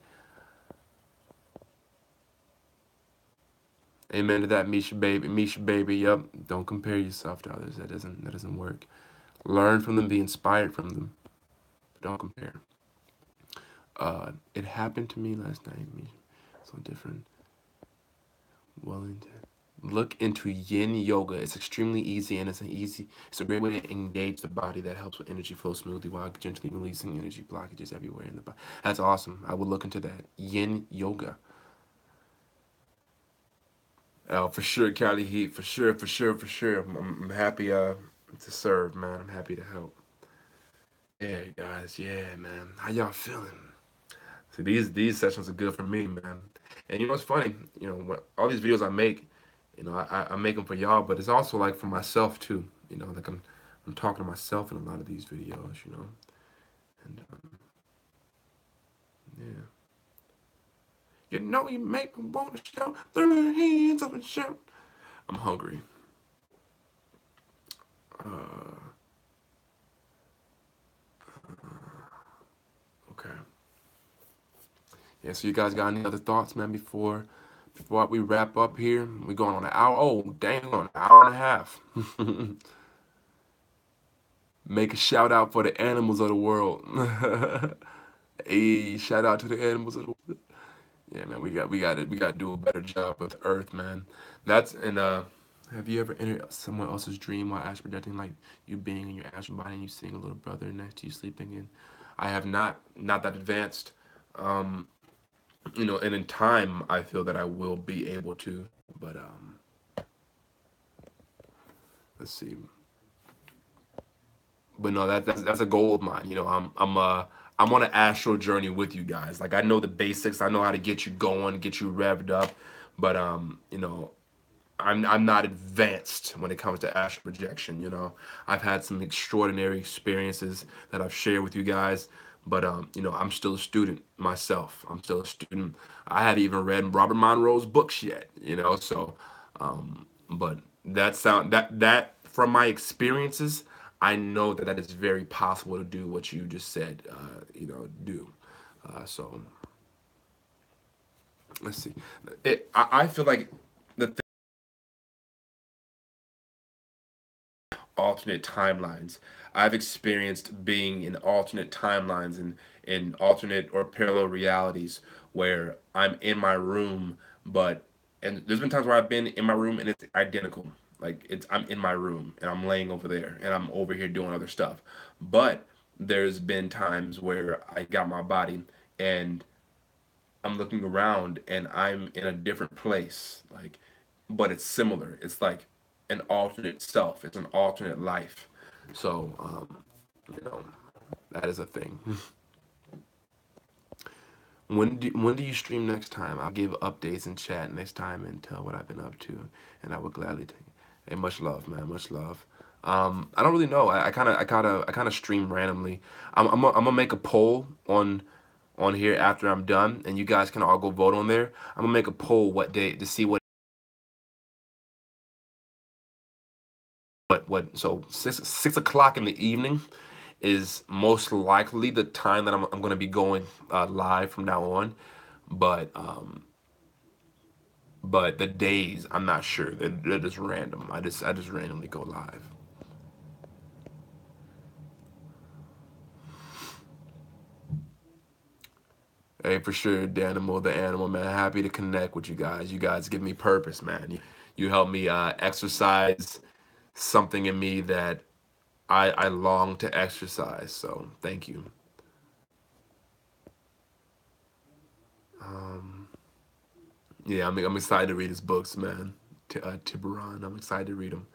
Amen to that, Misha baby. Misha baby. Yep. Don't compare yourself to others. That doesn't work. Learn from them. Be inspired from them. But don't compare. It happened to me last night. So different. Wellington. Look into Yin Yoga. It's extremely easy and it's a great way to engage the body that helps with energy flow smoothly while gently releasing energy blockages everywhere in the body. That's awesome. I will look into that. Yin Yoga. Oh, for sure, Cali Heat. For sure, for sure, for sure. I'm happy to serve, man. I'm happy to help. Yeah, guys. Yeah, man. How y'all feeling? See, these sessions are good for me, man. And what's funny? All these videos I make, I make them for y'all, but it's also like for myself too. Like I'm talking to myself in a lot of these videos. And yeah. You make me want to shout, throw your hands up and shout. I'm hungry. Uh, okay. Yeah. So you guys got any other thoughts, man? Before we wrap up here, we're going on an hour. Oh, dang, on an hour and a half. Make a shout out for the animals of the world. Hey, shout out to the animals of the world. Yeah, man, we got to do a better job with the earth, man. That's and have you ever entered someone else's dream while astral projecting, like you being in your astral body and you seeing a little brother next to you sleeping in? I have not that advanced. Um, and in time, I feel that I will be able to. But let's see. But no, that's a goal of mine. I'm on an astral journey with you guys. Like I know the basics. I know how to get you going, get you revved up. But I'm not advanced when it comes to astral projection. I've had some extraordinary experiences that I've shared with you guys. But I'm still a student myself. I'm still a student. I haven't even read Robert Monroe's books yet. So but that from my experiences, I know that that is very possible to do what you just said. Do. So let's see. I feel like the thing alternate timelines. I've experienced being in alternate timelines and in alternate or parallel realities where I'm in my room, but and there's been times where I've been in my room and it's identical. Like it's I'm in my room and I'm laying over there and I'm over here doing other stuff. But there's been times where I got my body and I'm looking around and I'm in a different place. Like, but it's similar. It's like an alternate self. It's an alternate life. So, you know, that is a thing. When do you stream next time? I'll give updates in chat next time and tell what I've been up to, and I would gladly take it. Hey, much love, man, much love. I don't really know. I kind of stream randomly. I'm gonna make a poll on here after I'm done, and you guys can all go vote on there. I'm gonna make a poll what day to see what. So 6 o'clock in the evening is most likely the time that I'm gonna be going live from now on, but the days I'm not sure. They're just random. I just randomly go live. Hey, for sure, Danimal, the animal, man. Happy to connect with you guys. You guys give me purpose, man. You help me exercise something in me that I long to exercise. So thank you. Um, yeah, I'm excited to read his books, man. Tiburon, I'm excited to read them.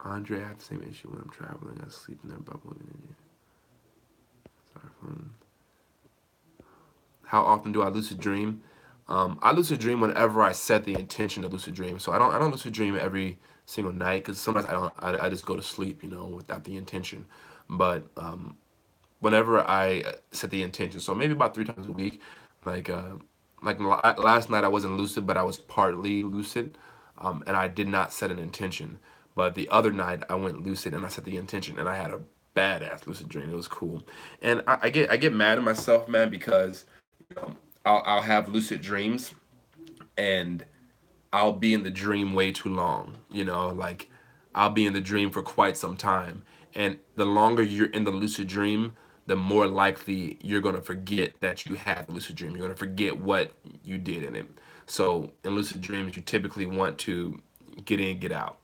Andre, I have the same issue when I'm traveling. I sleep in that bubble. Sorry. How often do I lucid dream? I lucid dream whenever I set the intention to lucid dream. So I don't lucid dream every single night because sometimes I don't. I just go to sleep, without the intention. But whenever I set the intention, so maybe about 3 times a week. Like last night I wasn't lucid, but I was partly lucid, and I did not set an intention. But the other night I went lucid and I set the intention, and I had a badass lucid dream. It was cool, and I get mad at myself, man, because I'll have lucid dreams and I'll be in the dream way too long. Like I'll be in the dream for quite some time. And the longer you're in the lucid dream, the more likely you're going to forget that you had the lucid dream. You're going to forget what you did in it. So in lucid dreams, you typically want to get in, get out,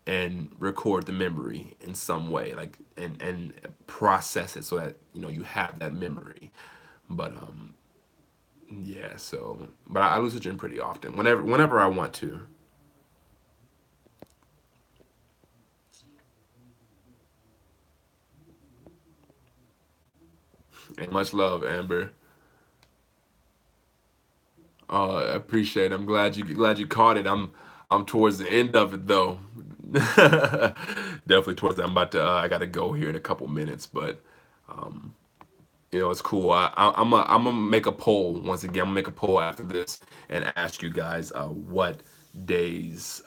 and record the memory in some way, like and process it so that you have that memory. But yeah, so but I lose the gym pretty often. Whenever I want to. And much love, Amber. I appreciate it. I'm glad you caught it. I'm towards the end of it though. Definitely towards that. I gotta go here in a couple minutes, but it's cool. I'm gonna make a poll once again. I'm gonna make a poll after this and ask you guys what days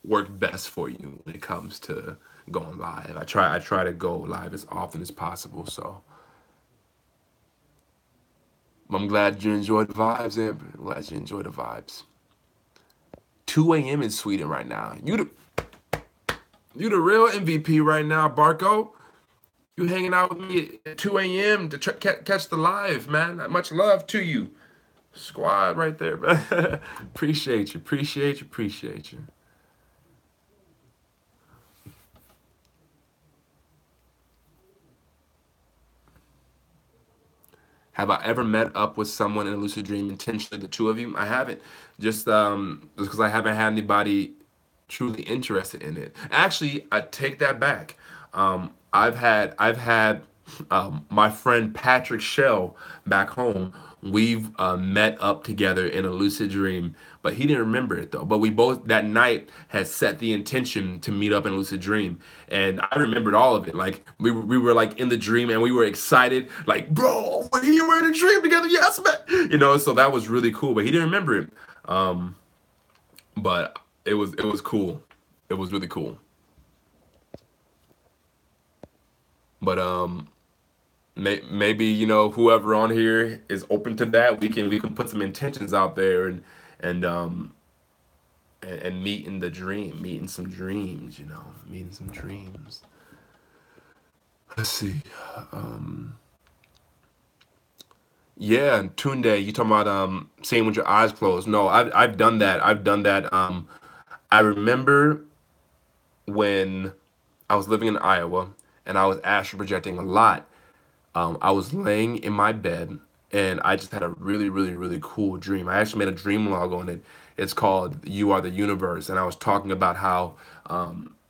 work best for you when it comes to going live. I try to go live as often as possible. So I'm glad you enjoyed the vibes, Amber. I'm glad you enjoyed the vibes. 2 a.m. in Sweden right now. You the real MVP right now, Barco. You hanging out with me at 2 a.m. to catch the live, man. Much love to you. Squad right there, man. Appreciate you. Appreciate you. Appreciate you. Have I ever met up with someone in a lucid dream intentionally, the two of you? I haven't. Just because I haven't had anybody truly interested in it. Actually, I take that back. I've had my friend Patrick Shell back home. We've met up together in a lucid dream, but he didn't remember it though. But we both that night had set the intention to meet up in a lucid dream, and I remembered all of it. Like we were like in the dream, and we were excited, like bro, we're in a dream together, yes, man. So that was really cool. But he didn't remember it. But it was cool. It was really cool. But maybe whoever on here is open to that, we can put some intentions out there and and meeting the dream, meeting some dreams, you know, meeting some dreams. Let's see. Um, yeah, and Tunde, you talking about saying with your eyes closed? No, I've done that. I've done that. I remember when I was living in Iowa and I was astral projecting a lot. I was laying in my bed and I just had a really, really, really cool dream. I actually made a dream log on it. It's called "You Are the Universe," and I was talking about how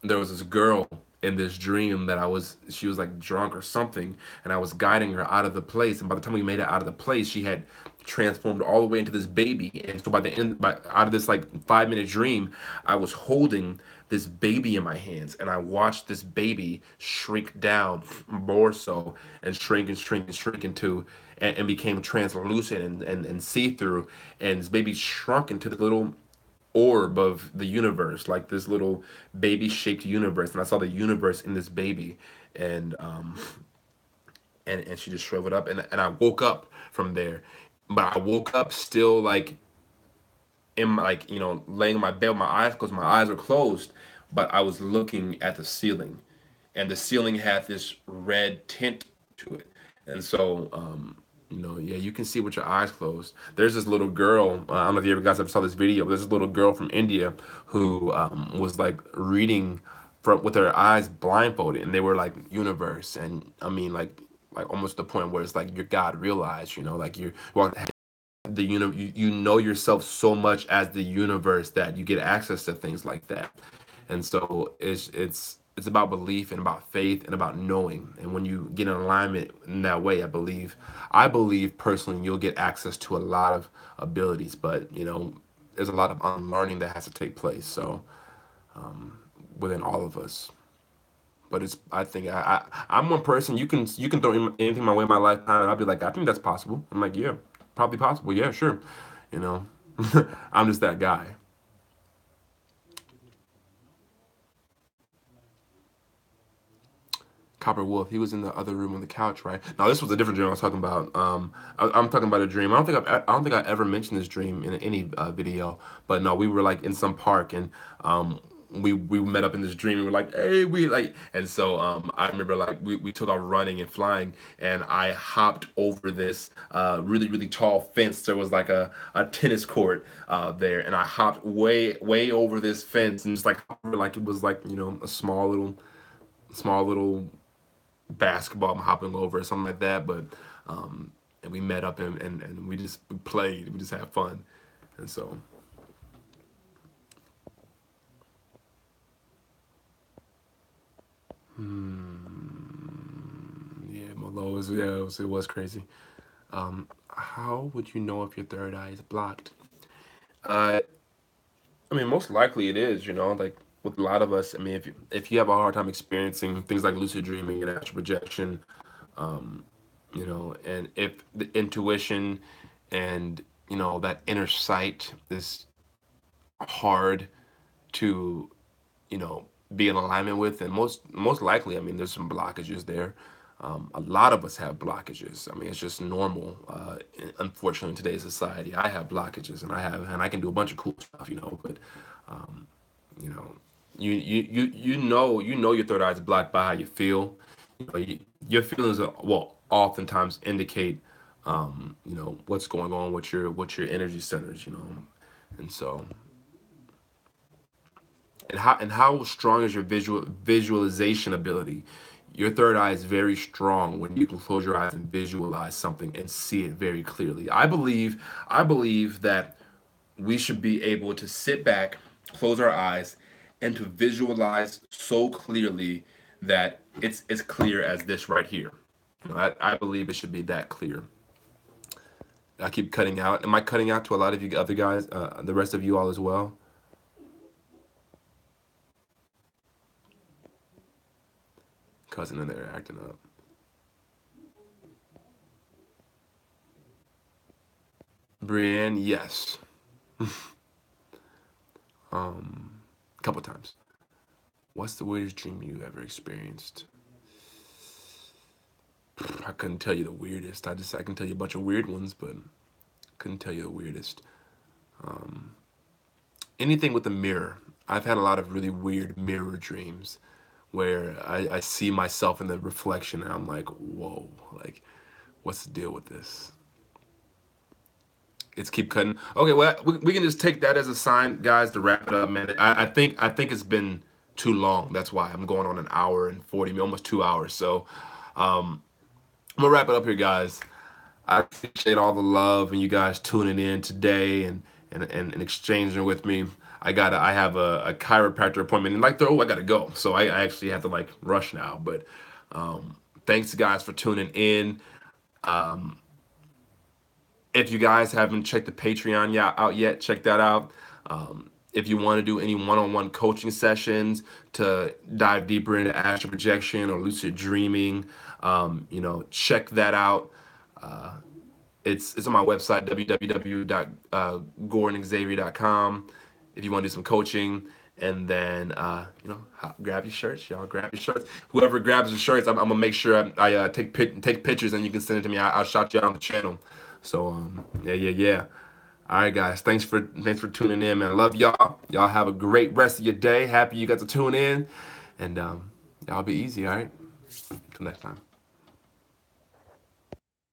there was this girl in this dream that she was like drunk or something, and I was guiding her out of the place. And by the time we made it out of the place, she had transformed all the way into this baby. And so by the end, out of this like 5 minute dream, I was holding this baby in my hands, and I watched this baby shrink down more so, and shrink and shrink and shrink into, and became translucent and see through. And this baby shrunk into the little orb of the universe, like this little baby shaped universe. And I saw the universe in this baby, and and she just shriveled up, and I woke up from there. But I woke up still like in my, like, you know, laying in my bed with my eyes closed. My eyes were closed, but I was looking at the ceiling, and the ceiling had this red tint to it. And so, you know, yeah, you can see with your eyes closed. There's this little girl. I don't know if you ever guys ever saw this video, but there's this little girl from India who was like reading from with her eyes blindfolded, and they were like universe, and I mean like almost the point where it's like your God realized, you know, like you're well, you know yourself so much as the universe that you get access to things like that. And so it's about belief and about faith and about knowing. And when you get in alignment in that way, I believe personally you'll get access to a lot of abilities, but you know there's a lot of unlearning that has to take place, so within all of us. But it's I think I'm one person, you can throw anything my way in my lifetime and I'll be like, I think that's possible. I'm like, yeah, probably possible, yeah, sure, you know. I'm just that guy. Copper Wolf, he was in the other room on the couch, right? Now this was a different dream I was talking about. I'm talking about a dream. I don't think I ever mentioned this dream in any video, but no, we were like in some park, and we met up in this dream, and we're like, hey, we like, and so I remember like we took off running and flying, and I hopped over this really really tall fence. There was like a tennis court there, and I hopped way over this fence, and just like it was like, you know, a small little basketball I'm hopping over or something like that. But and we met up, and we played. We just had fun. And so yeah, Malo was yeah, it was crazy. How would you know if your third eye is blocked? Uh, I mean, most likely it is. You know, like with a lot of us. I mean, if you have a hard time experiencing things like lucid dreaming and astral projection, you know, and if the intuition and you know that inner sight is hard to, you know, be in alignment with, and most likely, I mean, there's some blockages there. A lot of us have blockages. I mean, it's just normal. Unfortunately, in today's society, I have blockages, and I can do a bunch of cool stuff, you know. But you know, you know your third eye is blocked by how you feel. You know, your feelings will oftentimes indicate, you know, what's going on with your energy centers, you know, and so. And how strong is your visualization ability? Your third eye is very strong when you can close your eyes and visualize something and see it very clearly. I believe that we should be able to sit back, close our eyes, and to visualize so clearly that it's as clear as this right here. You know, I believe it should be that clear. I keep cutting out. Am I cutting out to a lot of you other guys, the rest of you all as well? Cousin in there acting up. Brienne, yes. A couple times. What's the weirdest dream you ever experienced? I couldn't tell you the weirdest. I can tell you a bunch of weird ones, but couldn't tell you the weirdest. anything with a mirror. I've had a lot of really weird mirror dreams where I see myself in the reflection and I'm like, whoa, like, what's the deal with this? It's keep cutting. Okay, well, we can just take that as a sign, guys, to wrap it up, man. I think it's been too long. That's why I'm going on an hour and 40, almost 2 hours. So I'm gonna wrap it up here, guys. I appreciate all the love and you guys tuning in today and exchanging with me. I have a chiropractor appointment and like I gotta go. So I actually have to like rush now. But thanks guys for tuning in. If you guys haven't checked the Patreon out yet, check that out. If you want to do any one-on-one coaching sessions to dive deeper into astral projection or lucid dreaming, check that out. It's on my website, www.gordonxavier.com. If you want to do some coaching, and then grab your shirts, y'all. Grab your shirts. Whoever grabs the shirts, I'm gonna make sure I take pictures, and you can send it to me. I'll shout you out on the channel. So yeah. All right, guys. Thanks for tuning in, man. I love y'all. Y'all have a great rest of your day. Happy you got to tune in, and y'all be easy. All right. Until next time.